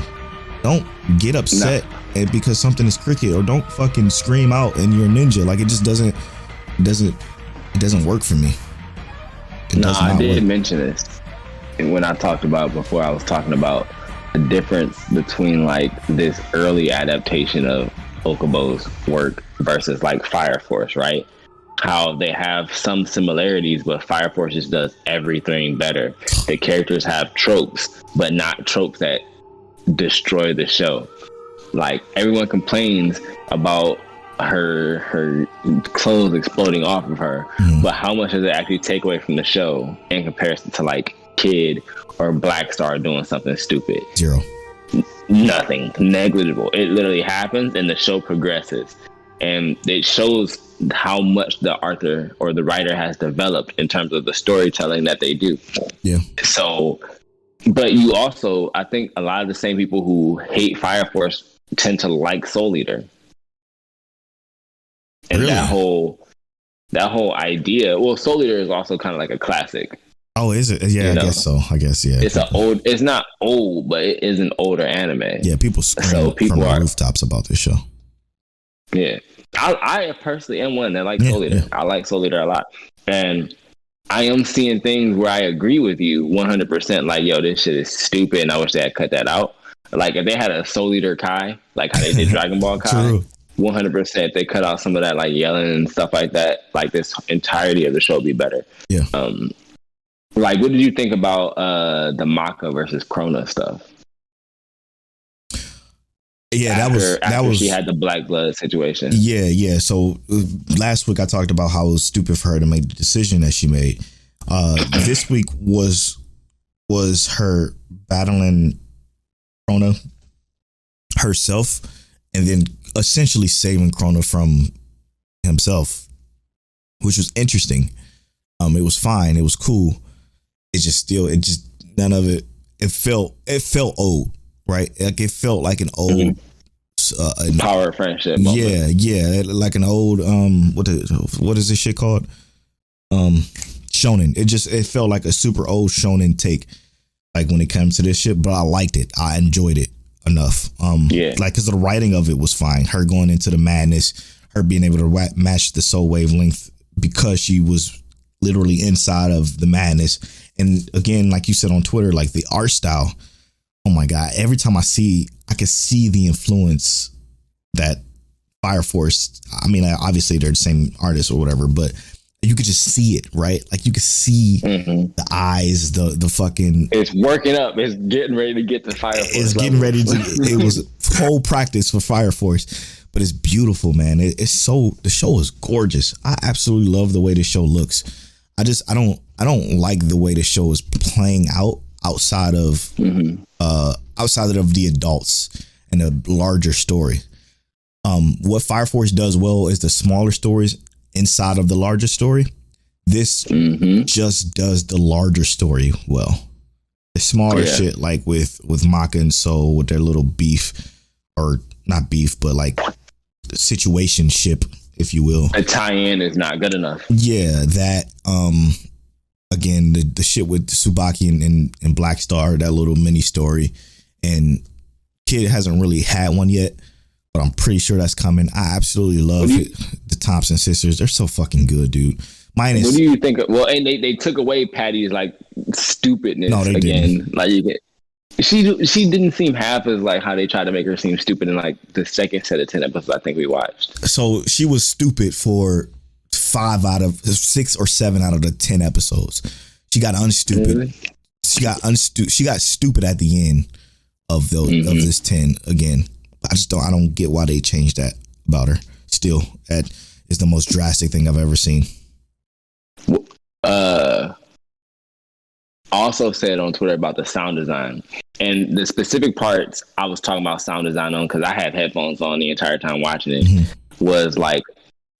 Don't get upset and because something is cricket, or don't fucking scream out and you're a ninja. Like, it just doesn't work for me. I did mention this when I talked about before. I was talking about the difference between like this early adaptation of Okubo's work versus like Fire Force, right? How they have some similarities, but Fire Force just does everything better. The characters have tropes, but not tropes that destroy the show. Like, everyone complains about her clothes exploding off of her, but how much does it actually take away from the show in comparison to like Kid or Black Star doing something stupid? Zero. Nothing. Negligible. It literally happens and the show progresses, and it shows how much the author or the writer has developed in terms of the storytelling that they do. Yeah. So, but you also, I think a lot of the same people who hate Fire Force tend to like Soul Eater. And really? that whole idea. Well, Soul Eater is also kind of like a classic. Oh, is it? Yeah, I guess so. I guess, yeah. It's not old, but it is an older anime. Yeah, people scream from the rooftops about this show. Yeah. I personally am one that likes Soul Eater. Yeah. I like Soul Eater a lot. And I am seeing things where I agree with you 100%. Like, yo, this shit is stupid and I wish they had cut that out. Like, if they had a Soul Eater Kai, like how they did Dragon Ball Kai, True. 100%, if they cut out some of that like yelling and stuff like that, like this entirety of the show would be better. Yeah. Like, what did you think about the Maka versus Krona stuff? Yeah, that was she had the Black Blood situation. Yeah. So last week I talked about how it was stupid for her to make the decision that she made. This week was her battling Krona herself, and then essentially saving Krona from himself, which was interesting. It was fine. It was cool. None of it. It felt old. Right, like it felt like an old power friendship moment. Yeah, like an old what is this shit called? Shonen. It felt like a super old shonen take, like when it comes to this shit. But I liked it. I enjoyed it enough. Like, because the writing of it was fine. Her going into the madness, her being able to match the soul wavelength because she was literally inside of the madness. And again, like you said on Twitter, like the art style. Oh my God. Every time I can see the influence that Fire Force, I mean, obviously they're the same artist or whatever, but you could just see it, right? Like you could see the eyes, the fucking. It's working up. It's getting ready to get to Fire Force. It's getting ready to, it was whole practice for Fire Force, but it's beautiful, man. The show is gorgeous. I absolutely love the way the show looks. I don't like the way the show is playing out outside of the adults and the larger story. What Fire Force does well is the smaller stories inside of the larger story. This just does the larger story well. The smaller shit, like with Maka and Soul, with their little beef, or not beef, but like situationship, if you will. A tie-in is not good enough. Yeah, that again, the shit with Tsubaki and Black Star, that little mini story, and Kid hasn't really had one yet, but I'm pretty sure that's coming. I absolutely love the Thompson sisters. They're so fucking good, dude. What do you think? Well, and they took away Patty's like stupidness again. Didn't. Like she didn't seem half as like how they tried to make her seem stupid in like the second set of 10 episodes I think we watched. So she was stupid for 5 out of 6 or 7 out of the 10 episodes. She got unstupid. Really? She got stupid at the end of those of this 10 again. I don't get why they changed that about her. Still, that is the most drastic thing I've ever seen. Also said on Twitter about the sound design, and the specific parts I was talking about sound design on, because I had headphones on the entire time watching it, was like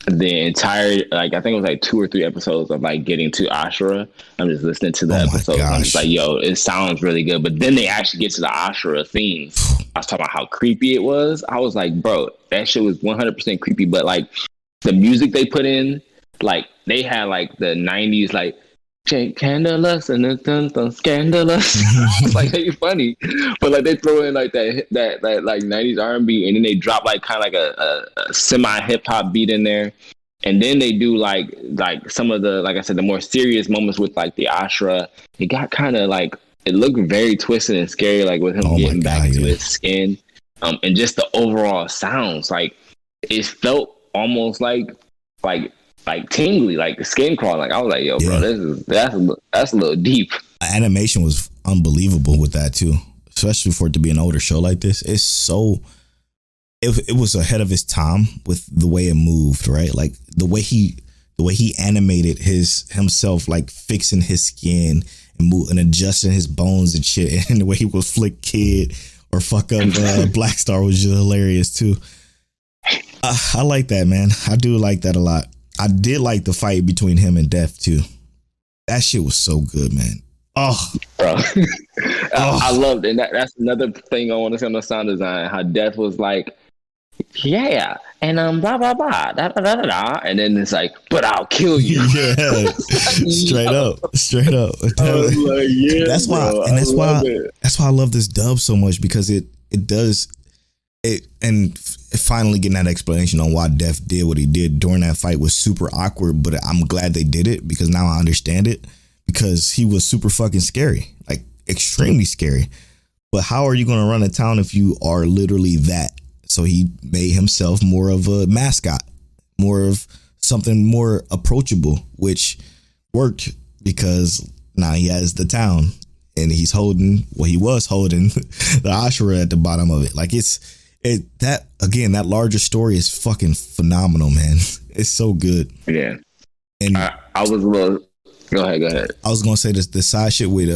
the entire, like I think it was like 2 or 3 episodes of like getting to Ashura. I'm just listening to the episodes. I'm just like, yo, it sounds really good. But then they actually get to the Ashura theme. I was talking about how creepy it was. I was like, bro, that shit was 100% creepy. But like the music they put in, like they had like the 90s, like Jake Candleless and then scandalous. It's like they funny, but like they throw in like that like 90s R&B, and then they drop like kind of like a semi hip hop beat in there, and then they do like some of the, like I said, the more serious moments with like the Ashra. It got kind of like, it looked very twisted and scary, like with him getting back to his skin, and just the overall sounds. Like it felt almost like tingly, like skin crawling. Like I was like, yo, bro, that's a little deep. Animation was unbelievable with that too, especially for it to be an older show like this. It's so, it was ahead of his time with the way it moved, right? Like the way he animated himself, like fixing his skin and adjusting his bones and shit, and the way he would flick Kid or fuck up Black Star was just hilarious too. I like that, man. I do like that a lot. I did like the fight between him and Def too. That shit was so good, man. Oh, bro, I loved it. And that's another thing I want to say on the sound design. How Def was like, yeah, and blah blah blah, da, da, da, da, da. And then it's like, but I'll kill you. Yeah, straight up. Like, yeah, that's why, bro, and that's why I love this dub so much, because it does it, and finally getting that explanation on why Def did what he did during that fight was super awkward, but I'm glad they did it, because now I understand it, because he was super fucking scary, like extremely scary. But how are you going to run a town if you are literally that? So he made himself more of a mascot, more of something more approachable, which worked, because now he has the town and he was holding the Ashura at the bottom of it. Like that larger story is fucking phenomenal, man. It's so good. Yeah. And I was a little, go ahead. I was going to say the side shit with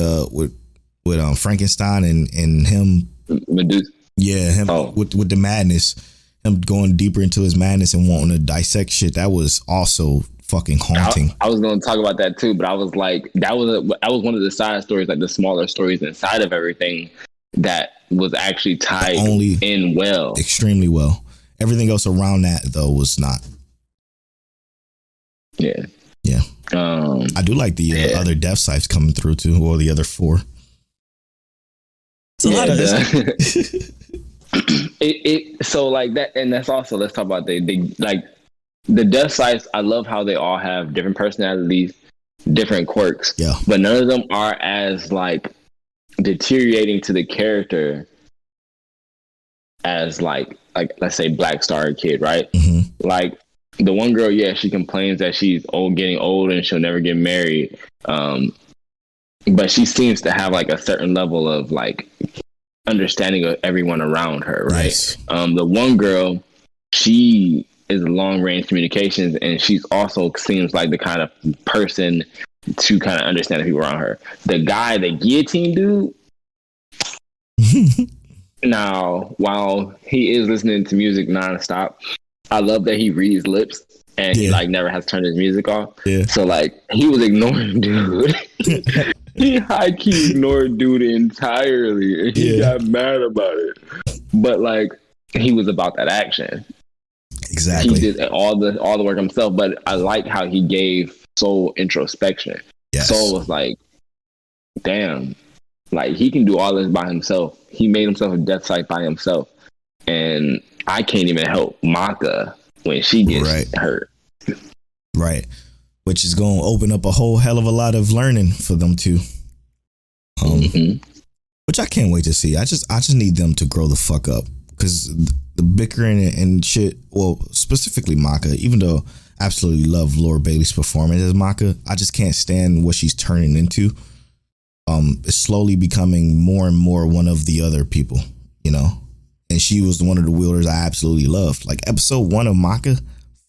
Frankenstein and him. Medusa. Yeah, him with the madness, him going deeper into his madness and wanting to dissect shit. That was also fucking haunting. I was going to talk about that too, but I was like, that was one of the side stories, like the smaller stories inside of everything, that was actually tied in well, extremely well. Everything else around that though was not. Yeah. I do like the other death sites coming through too, or the other 4. It's a lot of so like that, and that's also, let's talk about they like the death sites. I love how they all have different personalities, different quirks, but none of them are as like deteriorating to the character as like let's say Black Star Kid, right? Mm-hmm. Like the one girl, she complains that she's getting old and she'll never get married, but she seems to have like a certain level of like understanding of everyone around her, right? Yes. The one girl, she is long range communications, and she's also seems like the kind of person to kind of understand the people around her. The guy, the guillotine dude, now while he is listening to music nonstop, I love that he reads lips and he like never has turned his music off. Yeah. So like he was ignoring dude. He high key ignored dude entirely, and he got mad about it. But like he was about that action. Exactly. He did all the work himself. But I like how he gave Soul introspection. Yes. Soul was like, damn, like he can do all this by himself. He made himself a death site by himself, and I can't even help Maka when she gets hurt. Right. Which is going to open up a whole hell of a lot of learning for them too. Which I can't wait to see. I just need them to grow the fuck up, because the bickering and shit. Well, specifically Maka. Even though I absolutely love Laura Bailey's performance as Maka, I just can't stand what she's turning into. It's slowly becoming more and more one of the other people, you know. And she was one of the wielders I absolutely loved. Like episode 1 of Maka,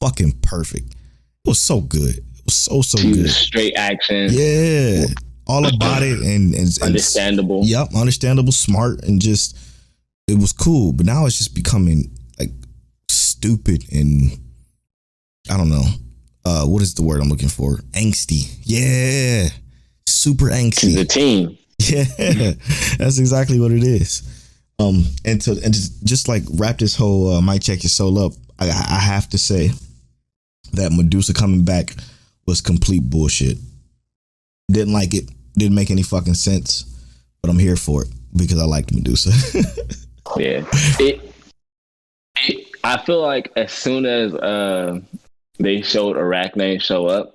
fucking perfect. It was so good. So good. Straight action. Yeah. All about it and understandable. Yep, understandable, smart, and just it was cool. But now it's just becoming like stupid and I don't know. What is the word I'm looking for? Angsty. Yeah. Super angsty. She's a teen. Yeah. That's exactly what it is. And to just like wrap this whole Mic Check Your Soul up, I have to say that Medusa coming back was complete bullshit. Didn't like it. Didn't make any fucking sense. But I'm here for it because I liked Medusa. Yeah. I feel like as soon as they showed Arachne show up,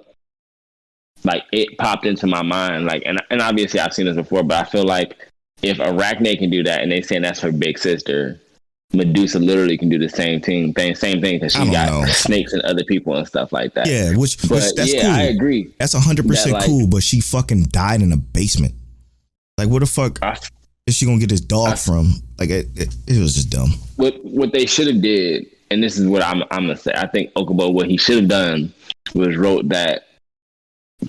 like it popped into my mind. Like, and obviously I've seen this before, but I feel like if Arachne can do that, and they saying that's her big sister, Medusa literally can do the same thing because she got snakes and other people and stuff like that. Yeah, which that's cool. I agree. That's 100% cool. But she fucking died in a basement. Like, where the fuck is she gonna get this dog from? Like, it was just dumb. What they should have did, and this is what I'm gonna say. I think Okubo, what he should have done was wrote that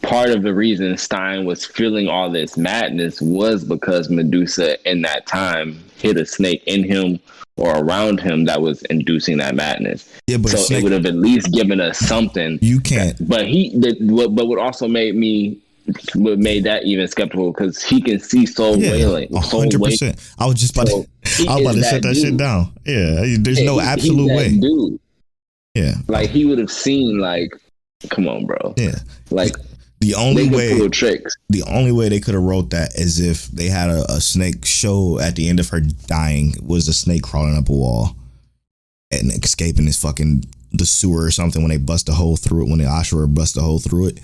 part of the reason Stein was feeling all this madness was because Medusa in that time hit a snake in him or around him that was inducing that madness. Yeah, but so it would have at least given us something. You can't. But what also made that even skeptical because he can see Soul wailing. 100%. I was just about to shut that shit down. Yeah, there's no absolute way. Dude. Yeah, like he would have seen. Like, come on, bro. Yeah, like. The only way they could have wrote that is if they had a snake show at the end of her dying was a snake crawling up a wall and escaping the sewer or something when they bust a hole through it, when the Ashura bust a hole through it,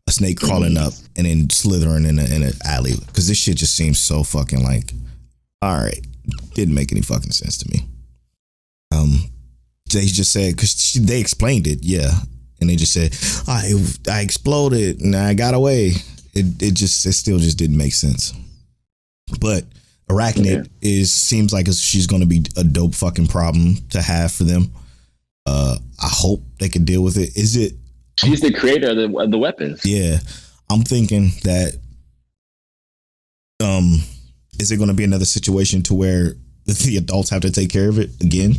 a snake crawling up and then slithering in an alley. Because this shit just seems so fucking like, all right, didn't make any fucking sense to me. They just said, because they explained it, yeah. And they just said, I exploded and I got away. It still just didn't make sense. But Arachnid seems like she's going to be a dope fucking problem to have for them. I hope they can deal with it. She's the creator of the weapons. Yeah. I'm thinking that, is it going to be another situation to where the adults have to take care of it again?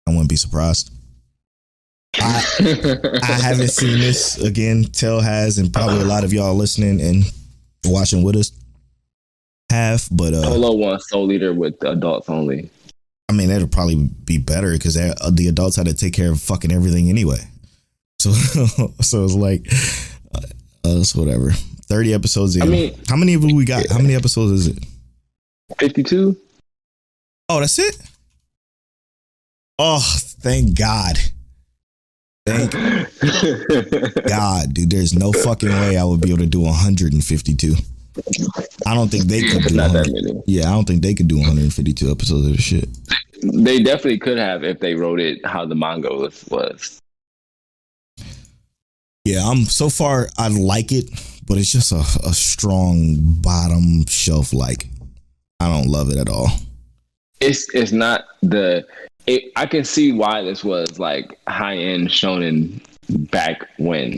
I wouldn't be surprised. I haven't seen this again. Tell has, and probably a lot of y'all listening and watching with us have. But Polo wants Soul Leader with adults only. I mean, that'll probably be better because the adults had to take care of fucking everything anyway. So it's like, it's whatever. 30 episodes in. I mean, how many have we got? How many episodes is it? 52. Oh, that's it. Oh, thank God. Thank God, dude. There's no fucking way I would be able to do 152. I don't think they could do 100. Yeah, I don't think they could do 152 episodes of this shit. They definitely could have if they wrote it how the manga was. Yeah, so far I like it, but it's just a strong bottom shelf like. I don't love it at all. It's not I can see why this was like high end shonen back when,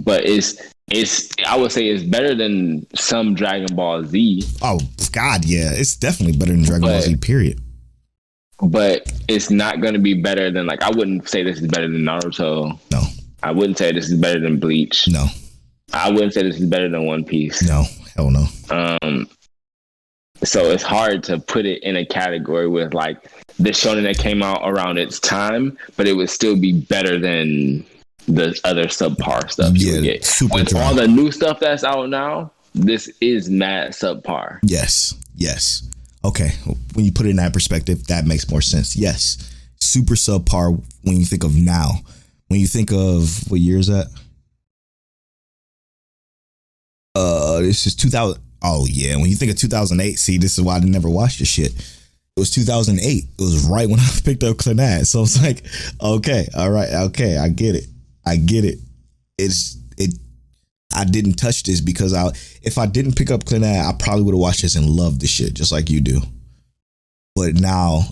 but I would say it's better than some Dragon Ball Z. Oh God, yeah, it's definitely better than Dragon Ball Z. Period. But it's not going to be better than I wouldn't say this is better than Naruto. No, I wouldn't say this is better than Bleach. No, I wouldn't say this is better than One Piece. No, hell no. So it's hard to put it in a category with like the shonen that came out around its time, but it would still be better than the other subpar stuff you would get. With all the new stuff that's out now, this is mad subpar. Yes. Okay. When you put it in that perspective, that makes more sense. Yes. Super subpar when you think of now. When you think of, what year is that? This is 2000. Oh, yeah. When you think of 2008, see, this is why I never watched this shit. It was 2008. It was right when I picked up Clannad. So it's like, okay, all right, okay, I get it. I didn't touch this because if I didn't pick up Clannad, I probably would have watched this and loved the shit just like you do. But now,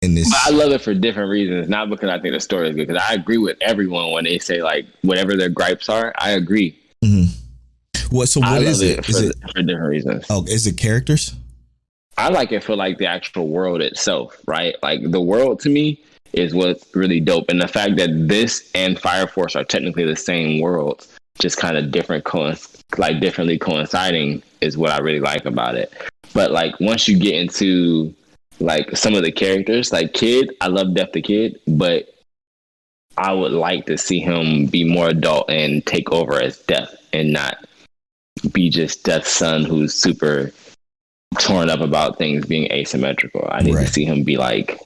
but I love it for different reasons, not because I think the story is good. Because I agree with everyone when they say like whatever their gripes are. I agree. Mm-hmm. What is it? Is it for different reasons? Oh, is it characters? I like it for like the actual world itself, right? Like the world to me is what's really dope, and the fact that this and Fire Force are technically the same world, just kind of differently coinciding, is what I really like about it. But like once you get into like some of the characters, like Kid, I love Death the Kid, but I would like to see him be more adult and take over as Death and not be just Death's son who's super torn up about things being asymmetrical. I need to see him be like,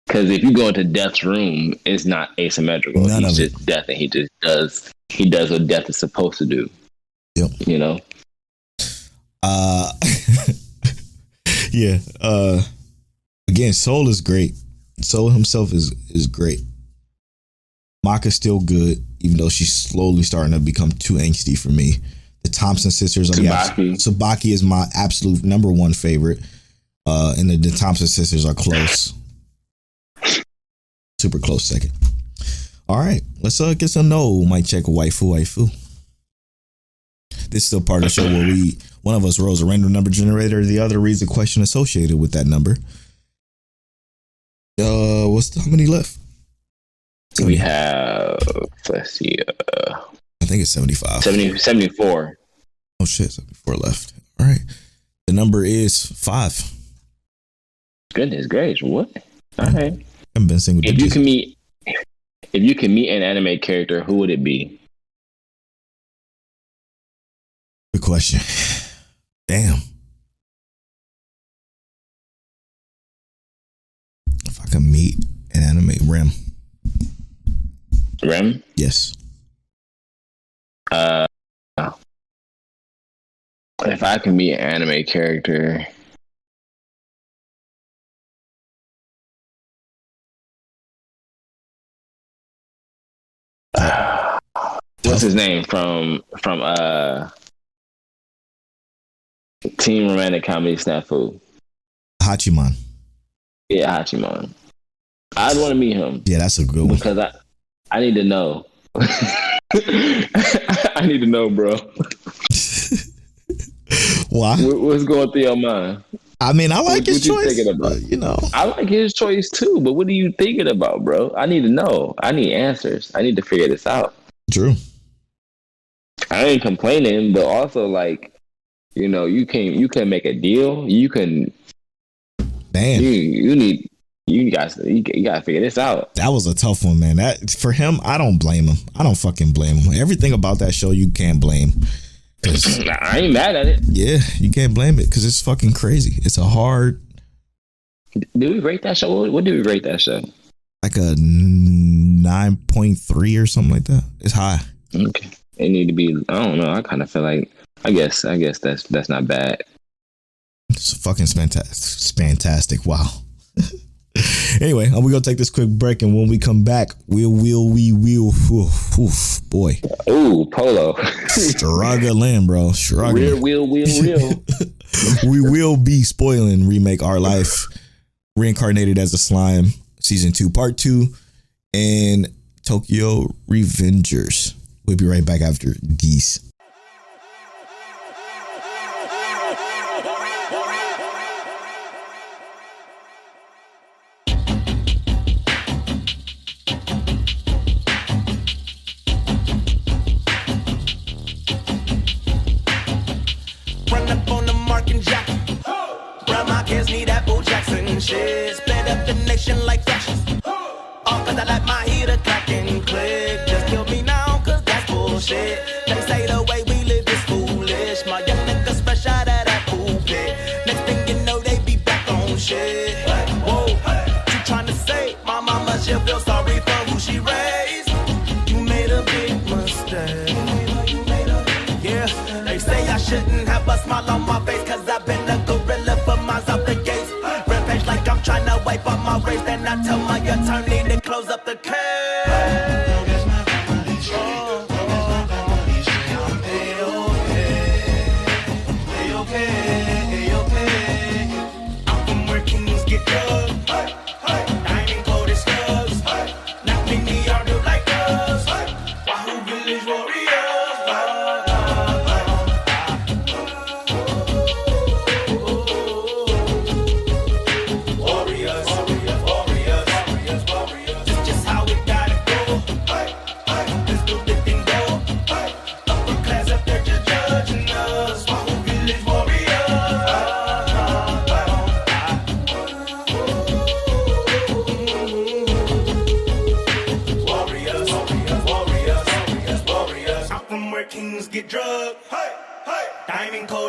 because if you go into Death's room, it's not asymmetrical. He's just Death, and he does what Death is supposed to do. Yep. You know. Yeah. Again, Soul is great. Soul himself is great. Maka's still good, even though she's slowly starting to become too angsty for me. The Thompson sisters are Tsubaki is my absolute number one favorite. And the Thompson sisters are close. Super close second. All right, let's get some mic check waifu. This is still part of the show where one of us rolls a random number generator, the other reads a question associated with that number. How many left? We have, let's see, I think it's 75. 74. Oh shit, 74 left. All right. The number is 5. Goodness gracious, what? All right. I haven't been single. If you can meet an anime character, who would it be? Good question. Damn. If I can meet an anime Rem. Rem? Yes. If I can be an anime character, what's his name from Team Romantic Comedy Snafu? Hachiman. Yeah, Hachiman. I'd want to meet him. Yeah, that's a good one. Because I need to know. I need to know, bro. Why? What's going through your mind? I mean, I like his choice. I like his choice too, but what are you thinking about, bro? I need to know. I need answers. I need to figure this out. True. I ain't complaining, but also like, you can make a deal. You can. Damn. You guys gotta figure this out. That was a tough one, man. That for him, I don't blame him. I don't fucking blame him. Everything about that show, you can't blame. I ain't mad at it. Yeah, you can't blame it because it's fucking crazy. It's a hard. Did we rate that show? What did we rate that show? Like a 9.3 or something like that. It's high. Okay, it need to be. I don't know. I kind of feel like. I guess that's not bad. It's fucking fantastic. Wow. Anyway, we're gonna take this quick break, and when we come back, we will. Boy. Ooh, Polo. Struggling, bro. Struggling. Real. We will be spoiling Remake Our Life, Reincarnated as a Slime, Season 2, Part 2, and Tokyo Revengers. We'll be right back after these. Shit, split up the nation like fractions. All cause I like my heater clack and click. Just kill me now cause that's bullshit. They say the way we live is foolish. My young niggas fresh out of that pulpit. Next thing you know they be back on shit. Whoa, you tryna say my mama she'll feel sorry for who she raised. You made a big mistake. Yeah, they say I shouldn't have a smile on my face cause I've been a gorilla for miles out the gates. Like I'm trying to wipe up my race, then I tell my attorney to close up the case. I'm from where kings get dug. Diamond coated studs. Not many are built like us. Wahoo Village warriors. Just how it got.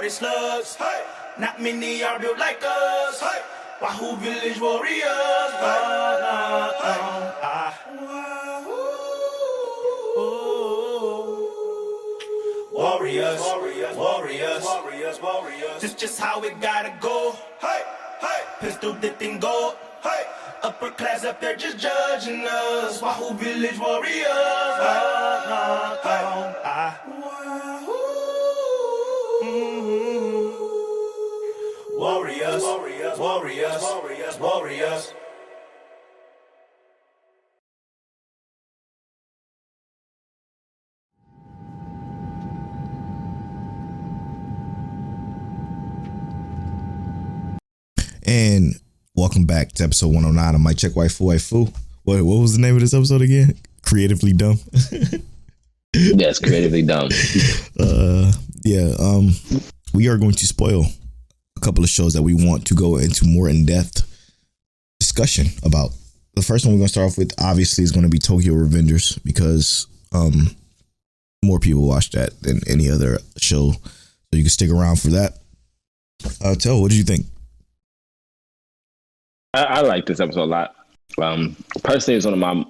they slugs. Hey. Not many are built like us. Hey. Wahoo Village warriors. Warriors, warriors, warriors, warriors, warriors. This just how it gotta go. Hey, hey. Pistol dipped in gold. Hey. Upper class up there just judging us. Wahoo Village warriors. Warriors, warriors, warriors, warriors, warriors. And welcome back to episode 109 of Mic Check Waifu. What was the name of this episode again? Creatively Dumb. Yes, Creatively Dumb. We are going to spoil a couple of shows that we want to go into more in-depth discussion about. The first one we're going to start off with, obviously, is going to be Tokyo Revengers, because more people watch that than any other show. So you can stick around for that. Tell, what did you think? I like this episode a lot. Personally, it's one of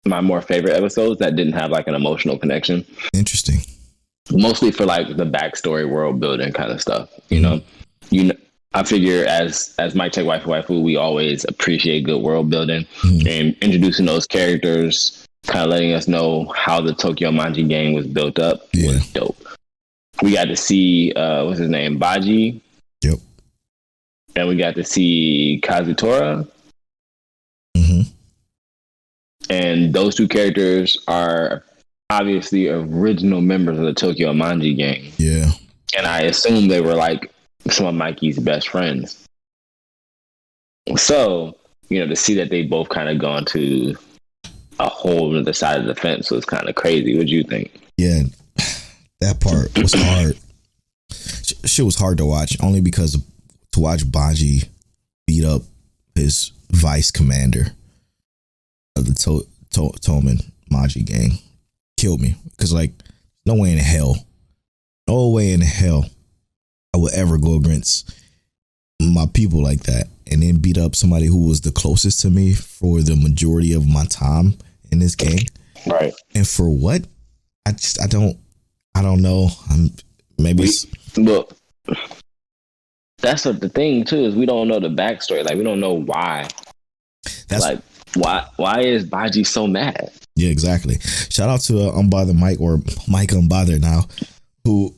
my more favorite episodes that didn't have like an emotional connection. Interesting. Mostly for like the backstory, world building kind of stuff. You know, I figure as Mic Check Waifu, we always appreciate good world building and introducing those characters, kind of letting us know how the Tokyo Manji gang was built up. Yeah, was dope. We got to see what's his name, Baji. Yep. And we got to see Kazutora. And those two characters are obviously original members of the Tokyo Manji gang. Yeah. And I assume they were like some of Mikey's best friends. So, you know, to see that they both kind of gone to a whole other side of the fence was kind of crazy. What do you think? Yeah, that part was hard. Shit was hard to watch, only because to watch Baji beat up his vice commander of the Toman Maji gang killed me. Because, like, no way in hell I would ever go against my people like that and then beat up somebody who was the closest to me for the majority of my time in this gang. Right. And for what? I don't know. Look, that's what the thing too is. We don't know the backstory. Like, we don't know why. That's like why is Baji so mad? Yeah, exactly. Shout out to Unbothered Mike, or Mike Unbothered now, who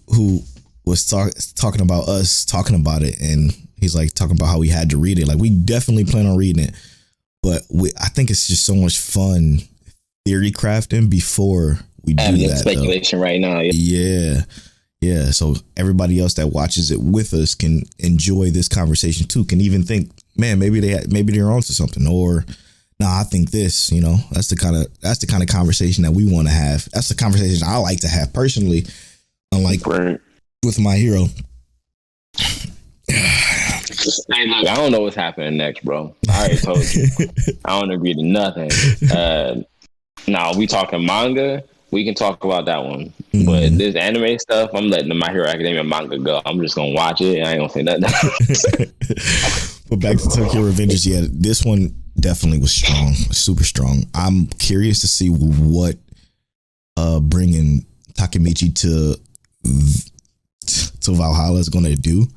was talking about us talking about it, and he's like talking about how we had to read it. Like, we definitely plan on reading it, but I think it's just so much fun theory crafting before we do that. Speculation right now. Yeah. So everybody else that watches it with us can enjoy this conversation too. Can even think, man, maybe they're onto something, or I think this. You know, that's the kind of conversation that we want to have. That's the conversation I like to have personally. Unlike with my hero. Hey, look, I don't know what's happening next, bro. I already told you. I don't agree to nothing. Now we talking manga. We can talk about that one. But this anime stuff, I'm letting the My Hero Academia manga go. I'm just gonna watch it and I ain't gonna say nothing. But back to Tokyo Revengers, yeah, this one definitely was strong, super strong. I'm curious to see what bringing Takemichi to Valhalla is gonna do.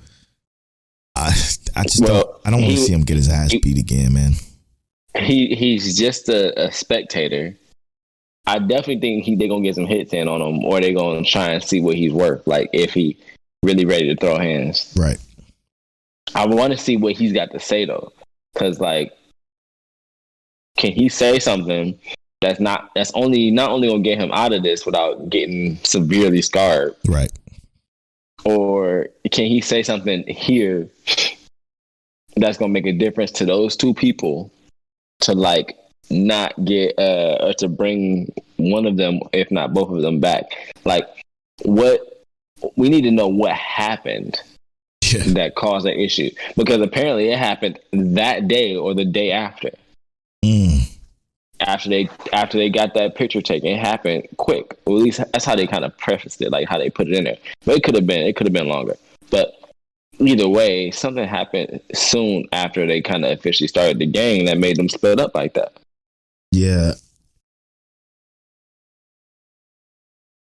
I don't want to see him get his ass beat again, man. He's just a spectator. I definitely think they're going to get some hits in on him, or they're going to try and see what he's worth, like if he really ready to throw hands. Right. I want to see what he's got to say, though, because, like, can he say something that's not only going to get him out of this without getting severely scarred? Right. Or can he say something here that's going to make a difference to those two people to, like, not get or to bring one of them, if not both of them, back? Like, what we need to know what happened that caused that issue, because apparently it happened that day or the day after. After they got that picture taken, it happened quick. Or at least that's how they kind of prefaced it, like how they put it in there. But it could have been longer. But either way, something happened soon after they kind of officially started the gang that made them split up like that. Yeah.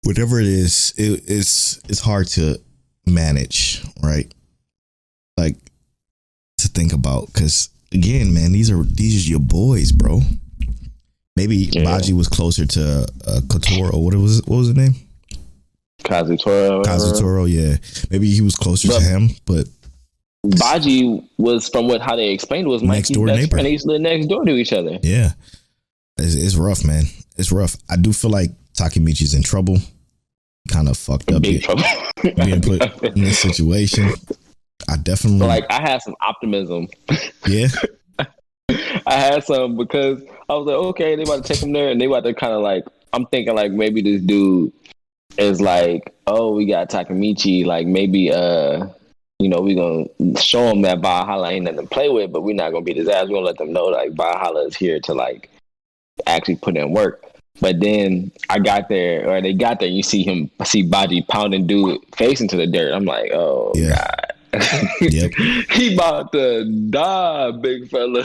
Whatever it is, it's hard to manage, right? Like to think about, because again, man, these are your boys, bro. Maybe Baji was closer to Kotoro. What was his name? Kazutoro, yeah. Maybe he was closer to him, but Baji was, from how they explained, was Mikey's door best neighbor. friend. They used to live next door to each other. Yeah, it's rough, man. It's rough. I do feel like Takemichi's in trouble. Kind of fucked up. Big trouble. Being put in this situation. I definitely I had some optimism. Yeah. I had some, because I was like, okay, they about to take him there, and they about to kind of like, I'm thinking like maybe this dude is like, oh, we got Takemichi, like maybe we gonna show him that Valhalla ain't nothing to play with, but we're not gonna beat his ass. We're gonna let them know like Valhalla is here to like actually put in work. But then they got there, you see Baji pounding dude face into the dirt. I'm like, oh God. Yep. He about to die, big fella.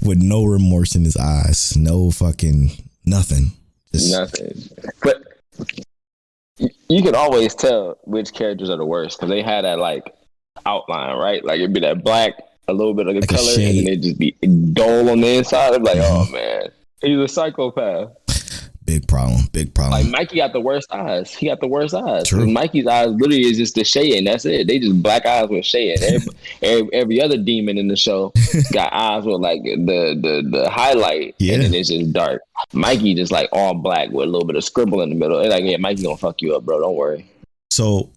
With no remorse in his eyes. No fucking nothing. Just nothing. But you can always tell which characters are the worst, because they had that like outline, right? Like it'd be that black, a little bit of the like color, and then it'd just be dull on the inside. I'm like, oh man, he's a psychopath. Big problem. Like Mikey got the worst eyes. He got the worst eyes. True. Mikey's eyes literally is just the shade, and that's it. They just black eyes with shade. Every other demon in the show got eyes with like the highlight, and then it's just dark. Mikey just like all black with a little bit of scribble in the middle. They're like, yeah, Mikey gonna fuck you up, bro. Don't worry. So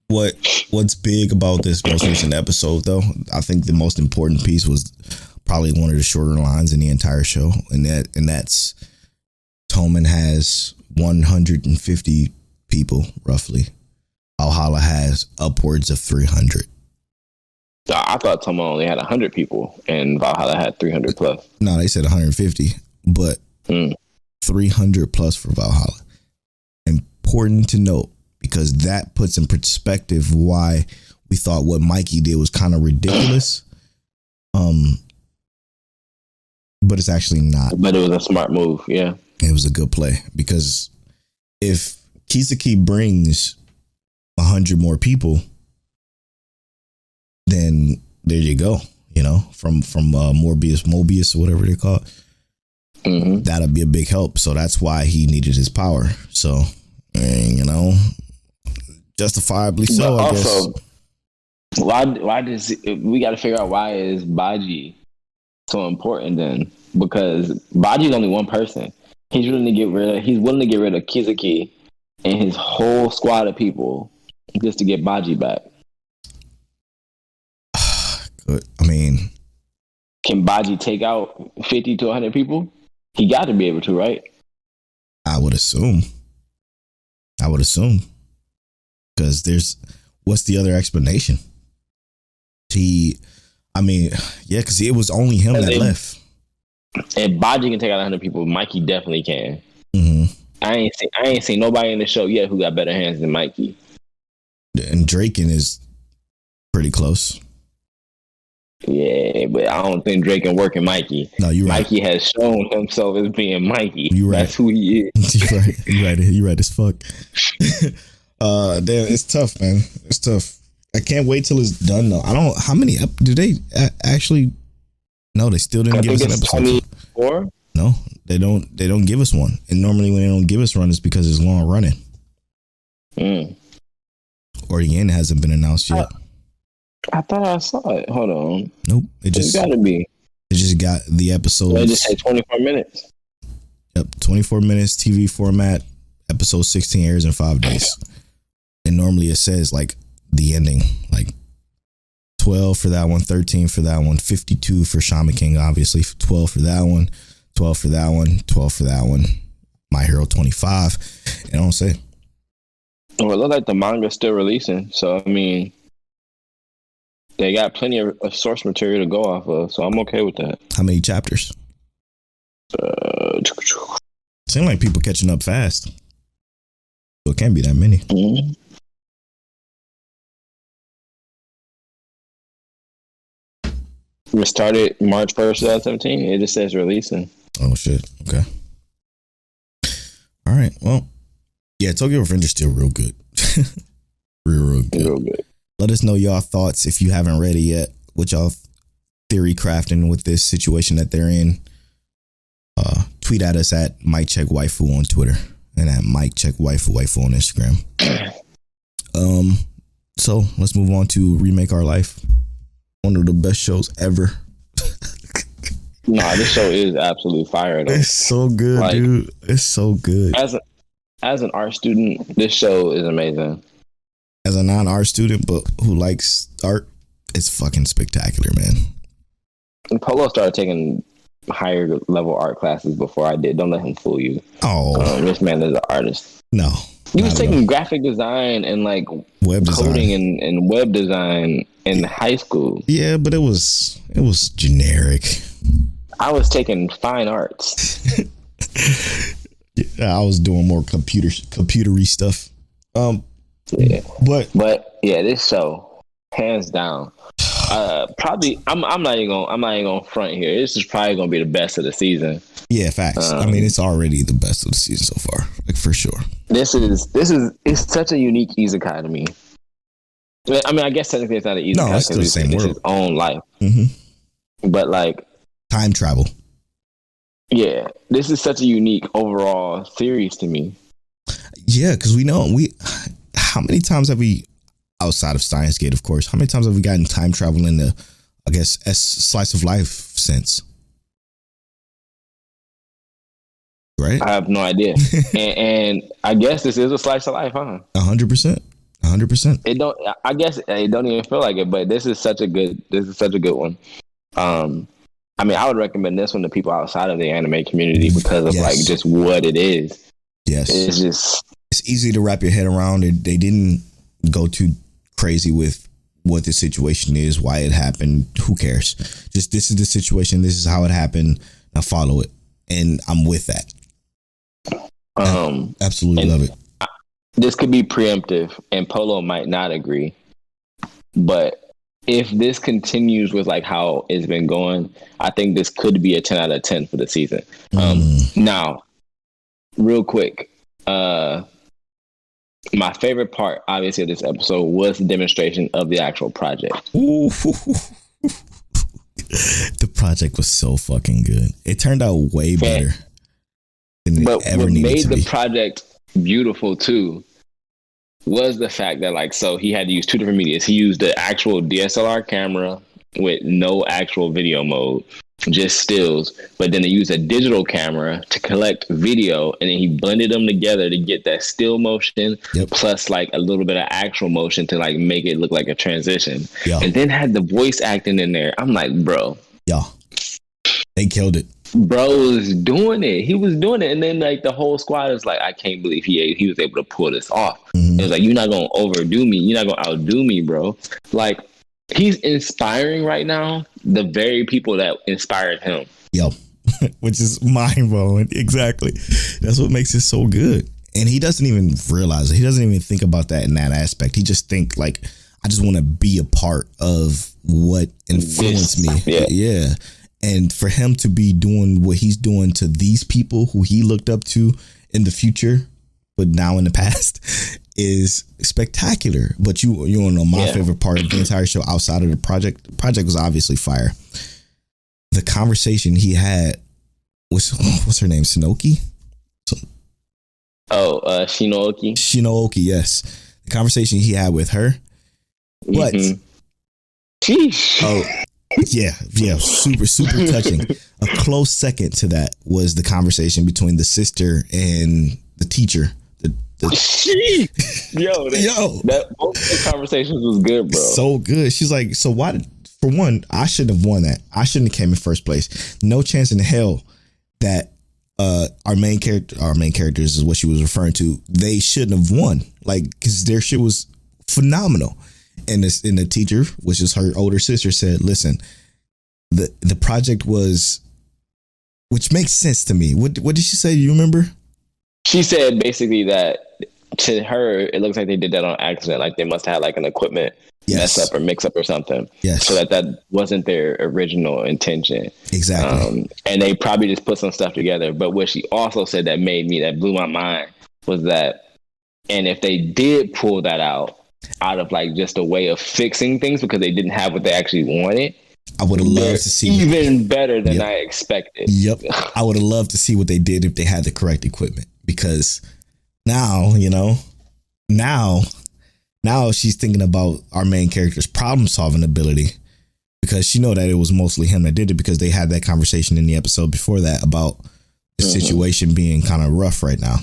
what's big about this most recent episode, though? I think the most important piece was probably one of the shorter lines in the entire show, and that's Toman has 150 people, roughly. Valhalla has upwards of 300. I thought Toman only had 100 people, and Valhalla had 300 plus. No, they said 150, but 300 plus for Valhalla. Important to note, because that puts in perspective why we thought what Mikey did was kind of ridiculous. But it's actually not. But it was a smart move, yeah. It was a good play, because if Kisaki brings 100 more people, then there you go. From Mobius, or whatever they call it. Mm-hmm. That'll be a big help. So that's why he needed his power. So, justifiably so. But I also, guess. Why does we got to figure out why is Baji so important then? Because Baji's only one person. He's willing to get rid of Kisaki and his whole squad of people just to get Baji back. I mean, can Baji take out 50 to 100 people? He got to be able to, right? I would assume. Because what's the other explanation? Because it was only him that left. And Baji can take out 100 people. Mikey definitely can. Mm-hmm. I ain't seen nobody in the show yet who got better hands than Mikey. And Draken is pretty close. Yeah, but I don't think Drake can work in Mikey. No, you're right. Mikey has shown himself as being Mikey. You're right. That's who he is. You're right as fuck. Damn, it's tough, man. It's tough. I can't wait till it's done, though. How many do they actually? No, they still didn't give us an episode. 24? No, they don't give us one. And normally when they don't give us one, it's because it's long running. Or the end hasn't been announced yet. I thought I saw it. Hold on. Nope. It gotta be. It just got the episode. They just said 24 minutes. Yep, 24 minutes TV format. Episode 16 airs in 5 days. And normally it says like the ending, like 12 for that one, 13 for that one, 52 for Shaman King, obviously, 12 for that one, 12 for that one, 12 for that one, My Hero 25. And I don't say. Well, it looks like the manga's still releasing. So, I mean, they got plenty of source material to go off of. So I'm okay with that. How many chapters? Seem like people catching up fast. So it can't be that many. Mm-hmm. It started March 1st, 2017. It just says releasing. Oh shit. Okay. All right. Well, yeah, Tokyo Revengers still real good. real good. Real good. Let us know y'all thoughts if you haven't read it yet. What y'all theory crafting with this situation that they're in. Tweet at us at Mike Check Waifu on Twitter and at Mike Check Waifu on Instagram. So let's move on to Remake Our Life. One of the best shows ever. Nah, this show is absolute fire though. It's so good, like, dude. It's so good. As an art student, this show is amazing. As a non-art student, but who likes art, it's fucking spectacular, man. And Polo started taking higher level art classes before I did. Don't let him fool you. Oh, this man is an artist. No, he was taking graphic design and like web coding design. And web design in high school. Yeah, but it was generic. I was taking fine arts. Yeah, I was doing more computery stuff. Yeah, but yeah, this show, hands down, probably I'm not even gonna front here. This is probably gonna be the best of the season. Yeah, facts. I mean, it's already the best of the season so far, like for sure. This is it's such a unique isekai to me. I mean, I guess technically it's not an isekai. No, it's still the same world. It's its own life. Mm-hmm. But like time travel. Yeah, this is such a unique overall series to me. Yeah, because how many times have we, outside of Steins Gate, of course, how many times have we gotten time travel in the, I guess, slice of life sense? Right? I have no idea. and I guess this is a slice of life, huh? 100%. 100%. It don't. I guess it don't even feel like it, but this is such a good one. I mean, I would recommend this one to people outside of the anime community because of like just what it is. Yes, it's easy to wrap your head around. They didn't go too crazy with what the situation is, why it happened. Who cares? Just this is the situation. This is how it happened. Now follow it, and I'm with that. Absolutely love it. This could be preemptive, and Polo might not agree, but if this continues with like how it's been going, I think this could be a 10 out of 10 for the season. Now, real quick, my favorite part, obviously, of this episode was the demonstration of the actual project. Ooh. The project was so fucking good. It turned out way better than it ever needed to be. What made the project beautiful too was the fact that like, so he had to use two different medias. He used the actual DSLR camera with no actual video mode, just stills, but then he used a digital camera to collect video, and then he blended them together to get that still motion plus like a little bit of actual motion to like make it look like a transition. And then had the voice acting in there. I'm like, bro, they killed it. Bro was doing it. He was doing it. And then like the whole squad is like, I can't believe he was able to pull this off. It was like, you're not going to overdo me. You're not going to outdo me, bro. Like, he's inspiring right now the very people that inspired him. Which is mind blowing. Exactly. That's what makes it so good. And he doesn't even realize it. He doesn't even think about that in that aspect. He just think like, I just want to be a part of what influenced me. Yeah. And for him to be doing what he's doing to these people who he looked up to in the future, but now in the past, is spectacular. But you want to know my favorite part of the entire show outside of the project? The project was obviously fire. The conversation he had with, what's her name? Shinoki? Shinooki. Shinooki, yes. The conversation he had with her. But, yeah, super touching. A close second to that was the conversation between the sister and the teacher. That both the conversations was good, bro. So good. She's like, so why? For one, I shouldn't have won that. I shouldn't have came in first place. No chance in hell that our main characters is what she was referring to. They shouldn't have won, like, because their shit was phenomenal. And the teacher, which is her older sister, said, listen, the project was, which makes sense to me. What did she say? Do you remember? She said basically that to her, it looks like they did that on accident. Like they must have had like an equipment mess up or mix up or something. Yes. So that wasn't their original intention. Exactly. And they probably just put some stuff together. But what she also said that blew my mind was that, and if they did pull that out of like just a way of fixing things because they didn't have what they actually wanted, I would have loved to see even better than I expected. Yep. I would have loved to see what they did if they had the correct equipment, because now, now she's thinking about our main character's problem solving ability, because she know that it was mostly him that did it, because they had that conversation in the episode before that about the situation being kind of rough right now.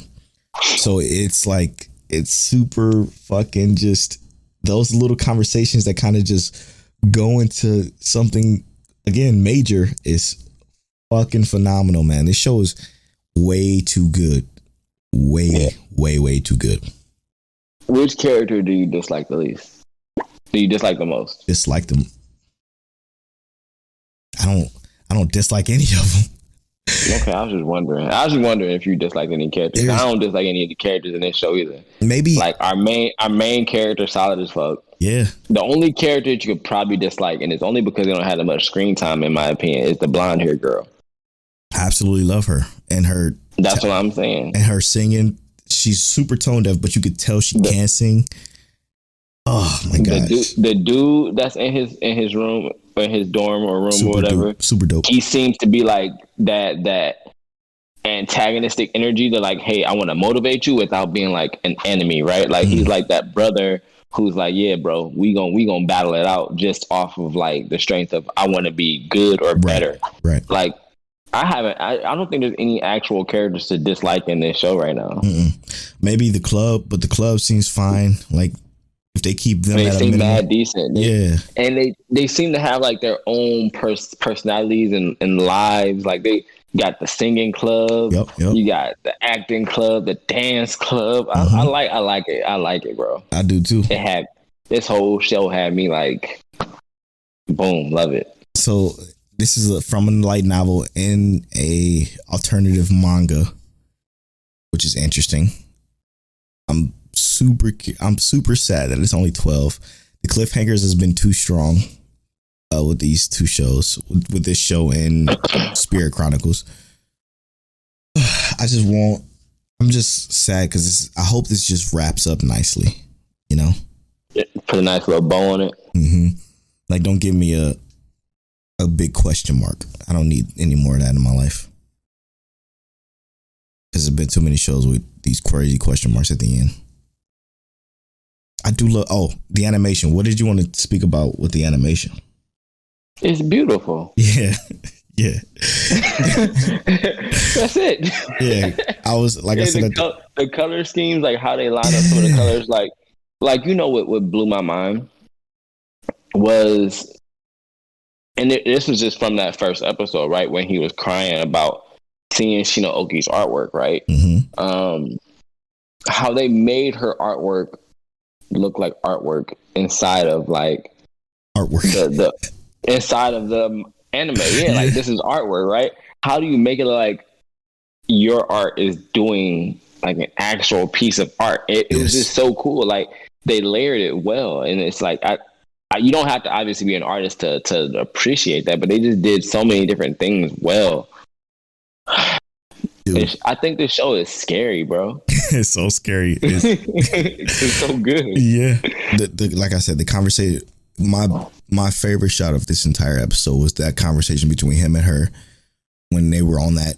So it's like, it's super fucking just those little conversations that kind of just go into something again major is fucking phenomenal, man. This show is way too good. Way too good. Which character do you dislike the least? Do you dislike the most? Dislike them. I don't dislike any of them. Okay, I was just wondering if you dislike any characters. I don't dislike any of the characters in this show either. Maybe like our main character, solid as fuck. Yeah. The only character that you could probably dislike, and it's only because they don't have that much screen time, in my opinion, is the blonde haired girl. I absolutely love her and her. That's what I'm saying. And her singing, she's super tone deaf, but you could tell she can sing. Oh my god! The dude that's in his room, or in his dorm or room super or whatever, super dope. He seems to be like that antagonistic energy to like, hey, I want to motivate you without being like an enemy, right? Like he's like that brother who's like, yeah, bro, we gonna battle it out just off of like the strength of I want to be good or better. Right. Like I don't think there's any actual characters to dislike in this show right now. Maybe the club, but the club seems fine. Like if they keep them, they at seem a minimum, mad decent. And they seem to have like their own personalities and lives. Like they got the singing club. Yep. You got the acting club, the dance club. I like it. I like it, bro. I do too. This whole show had me like, boom, love it. So this is from a light novel in a alternative manga, which is interesting. I'm super sad that it's only 12. The cliffhangers has been too strong with these two shows, with this show and Spirit Chronicles. I'm just sad because I hope this just wraps up nicely, Put a nice little bow on it. Like, don't give me a big question mark. I don't need any more of that in my life, because there's been too many shows with these crazy question marks at the end. I do love the animation. What did you want to speak about with the animation? It's beautiful. Yeah. That's it. Yeah. I was like, I said, the color schemes, like how they line up some of the colors, like what blew my mind was, and this was just from that first episode, right, when he was crying about seeing Shinaoki's artwork, right? How they made her artwork look like artwork inside of like artwork, the inside of the anime. Yeah, like this is artwork, right? How do you make it look like your art is doing like an actual piece of art? It was just so cool. Like they layered it well, and it's like you don't have to obviously be an artist to appreciate that, but they just did so many different things well. Dude. I think this show is scary, bro. It's so scary. It's so good. Yeah. Like I said, the conversation, my favorite shot of this entire episode was that conversation between him and her when they were on that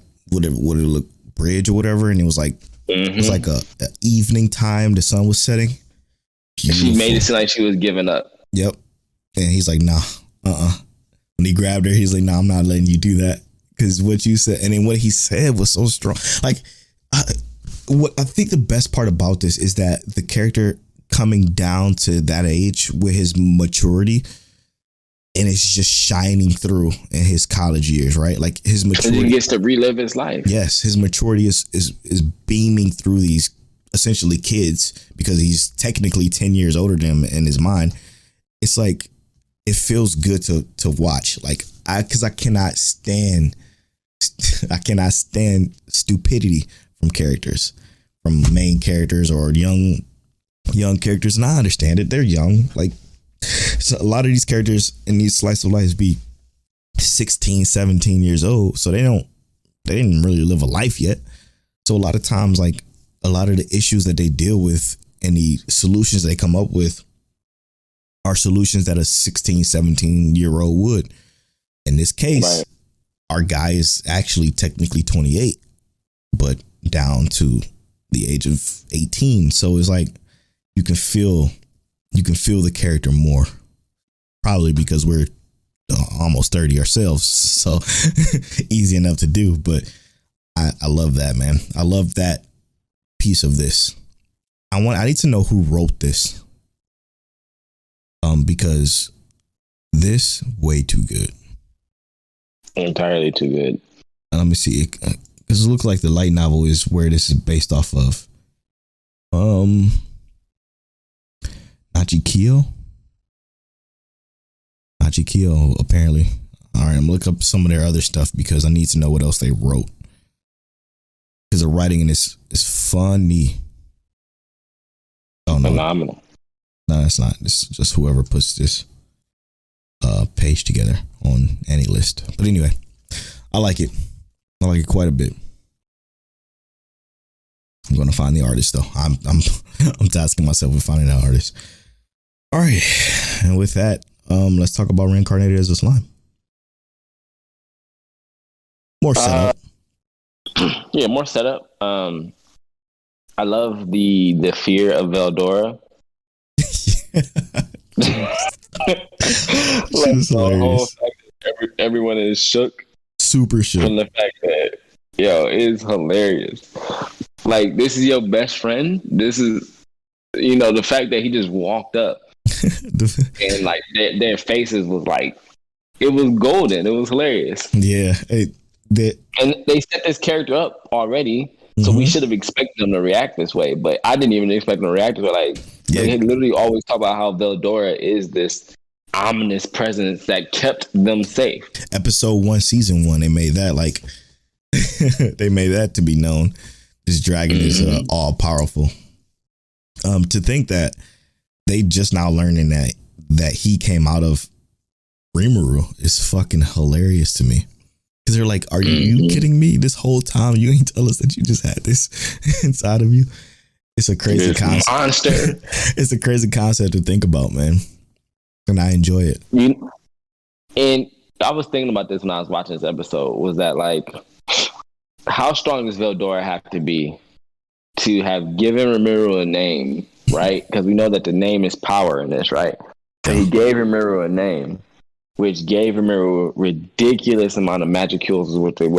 bridge or whatever, and it was like it was like a evening time. The sun was setting. Beautiful. She made it seem like she was giving up. Yep. And he's like, nah, When he grabbed her, he's like, nah, I'm not letting you do that. Because what you said, and then what he said was so strong. Like, what I think the best part about this is that the character coming down to that age with his maturity, and it's just shining through in his college years, right? Like his maturity, he gets to relive his life. Yes, his maturity is beaming through these essentially kids, because he's technically 10 years older than them in his mind. It's like, it feels good to watch. Like because I cannot stand stupidity from characters, from main characters or young characters. And I understand it. They're young. Like So a lot of these characters in these slice of lives be 16, 17 years old. So they didn't really live a life yet. So a lot of times, like a lot of the issues that they deal with and the solutions they come up with are solutions that a 16, 17-year-old would. In this case, right. Our guy is actually technically 28, but down to the age of 18. So it's like you can feel the character more, probably because we're almost 30 ourselves. So easy enough to do. But I love that, man. I love that piece of this. I need to know who wrote this. Because this way too good. Entirely too good. Let me see, because it looks like the light novel is where this is based off of. Nachi Kyo, apparently. All right, I'm gonna look up some of their other stuff because I need to know what else they wrote. Because the writing in this is funny. Oh no, phenomenal. No, it's not. It's just whoever puts this page together on any list. But anyway, I like it. I like it quite a bit. I'm gonna find the artist though. I'm tasking myself with finding that artist. All right, and with that, let's talk about Reincarnated as a Slime. More setup. Yeah, more setup. I love the fear of Veldora. Like, hilarious. Everyone is shook. Super shook. From the fact that, it's hilarious. Like, this is your best friend. This is, the fact that he just walked up and like their faces was like, it was golden. It was hilarious. Yeah. And they set this character up already. So we should have expected them to react this way, but I didn't even expect them to react this way. Like, they literally always talk about how Veldora is this ominous presence that kept them safe. Episode 1, season 1, they made that like they made that to be known. This dragon is all powerful. To think that they just now learning that he came out of Rimuru is fucking hilarious to me. Because they're like, are you kidding me? This whole time you ain't tell us that you just had this inside of you. It's a crazy concept. Monster. It's a crazy concept to think about, man. And I enjoy it. And I was thinking about this when I was watching this episode, was that like, how strong does Veldora have to be to have given Rimuru a name, right? Because we know that the name is power in this, right? So he gave Rimuru a name, which gave Rimuru a ridiculous amount of magicules, is what they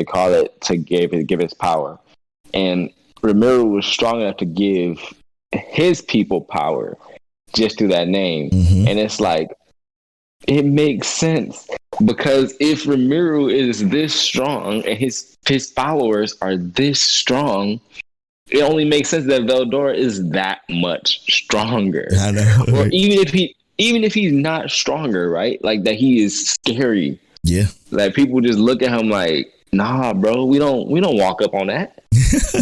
call it, to give its power. And Rimuru was strong enough to give his people power just through that name. And it's like, it makes sense, because if Rimuru is this strong and his followers are this strong, it only makes sense that Veldora is that much stronger. I know. Or even if he's not stronger, right? Like, that he is scary. Yeah. Like, people just look at him like, nah, bro, we don't walk up on that.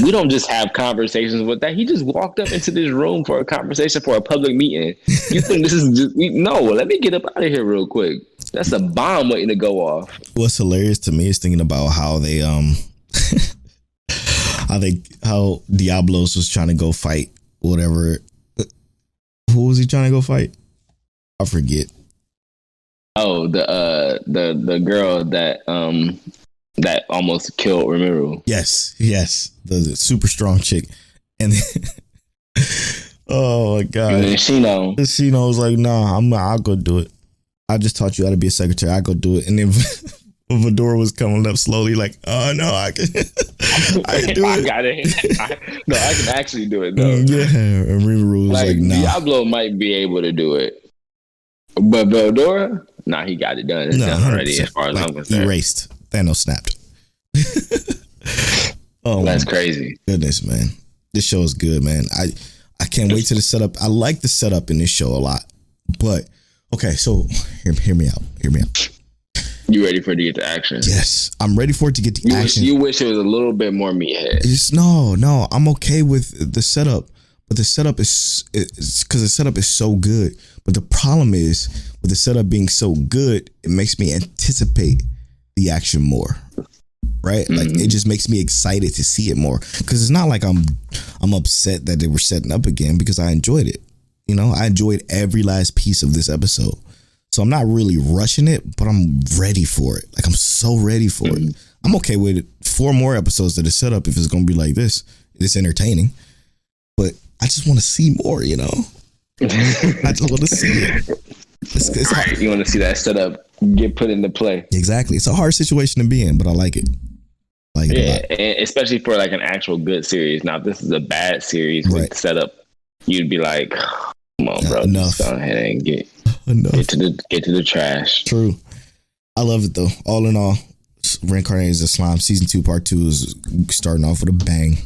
We don't just have conversations with that. He just walked up into this room for a conversation for a public meeting. You think this is just, no, let me get up out of here real quick. That's a bomb waiting to go off. What's hilarious to me is thinking about how they how Diablos was trying to go fight whatever. Who was he trying to go fight? I forget. Oh, the girl that almost killed Rimuru. Yes, the super strong chick, and oh my god, and Shino was like, "Nah, I'll go do it. I just taught you how to be a secretary. I go do it." And then Vedora was coming up slowly, like, "Oh no, I can do it. I got it. I can actually do it though." Yeah, and Rimuru was like, "Nah." Diablo might be able to do it, but Veldora, nah, he got it done. It's done already, as far as I'm concerned. Erased. Thanos snapped. Oh, that's crazy. Goodness, man. This show is good, man. I can't wait to the setup. I like the setup in this show a lot. But okay, so hear me out. You ready for it to get to action? Yes, I'm ready for it to get to action. You wish it was a little bit more meathead. No, I'm okay with the setup, but the setup is because the setup is so good. But the problem is with the setup being so good, it makes me anticipate the action more. Right? Like it just makes me excited to see it more. Because it's not like I'm upset that they were setting up again, because I enjoyed it. You know, I enjoyed every last piece of this episode. So I'm not really rushing it, but I'm ready for it. Like I'm so ready for it. I'm okay with it. 4 more episodes that are set up if it's going to be like this. It's entertaining. But I just want to see more, you know? I just want to see it. It's hard. You want to see that setup get put into play. Exactly. It's a hard situation to be in, but I like it. Yeah, and especially for like an actual good series. Now, if this is a bad series with setup, you'd be like, come on, bro. Enough. Just go ahead and get to the trash. True. I love it, though. All in all, Reincarnated as a Slime Season 2 Part 2 is starting off with a bang.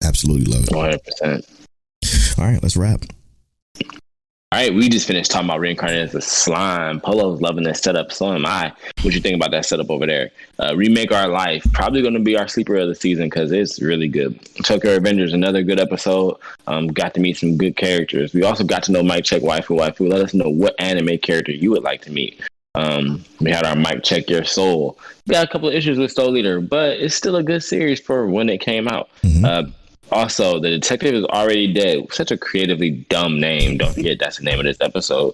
Absolutely love it. 100%. All right, let's wrap. All right, we just finished talking about Reincarnated as a Slime. Polo's loving that setup. So am I. What you think about that setup over there? Remake Our Life. Probably going to be our sleeper of the season because it's really good. Tokyo Avengers, another good episode. Got to meet some good characters. We also got to know Mike Check Waifu. Let us know what anime character you would like to meet. We had our Mike Check Your Soul. We got a couple of issues with Soul Leader, but it's still a good series for when it came out. Also, The Detective Is Already Dead. Such a creatively dumb name. Don't forget that's the name of this episode.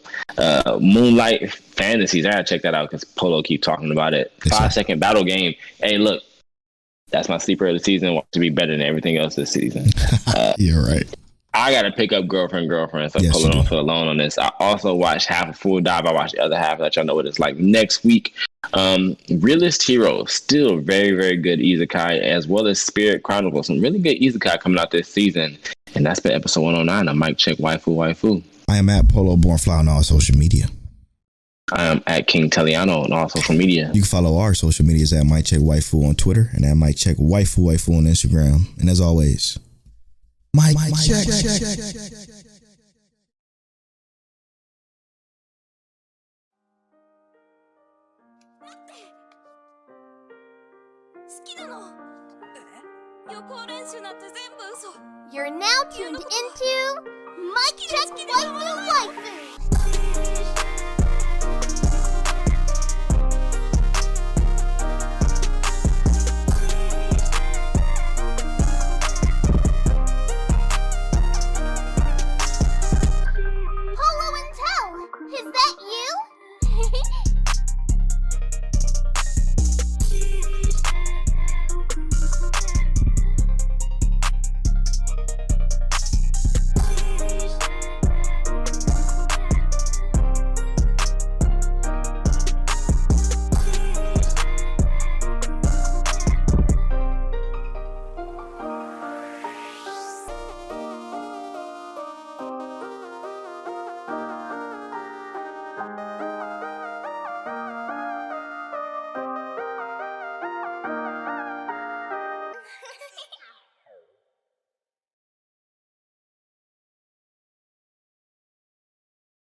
Moonlight Fantasies. I gotta check that out because Polo keep talking about it. 5-second battle game. Hey, look, that's my sleeper of the season. Want to be better than everything else this season. You're right. I gotta pick up Girlfriend, so yes, Polo don't feel alone on this. I also watched half a Full Dive. I watched the other half. Let y'all know what it's like next week. Realist Hero, still very, very good isekai, as well as Spirit Chronicles. Some really good isekai coming out this season. And that's been episode 109 of Mike Check Waifu. I am at Polo Bornfly on all social media. I am at King Teliano on all social media. You can follow our social medias at Mike Check Waifu on Twitter and at Mike Check Waifu on Instagram. And as always, Mike check. You're now tuned into Mike Check Waifu.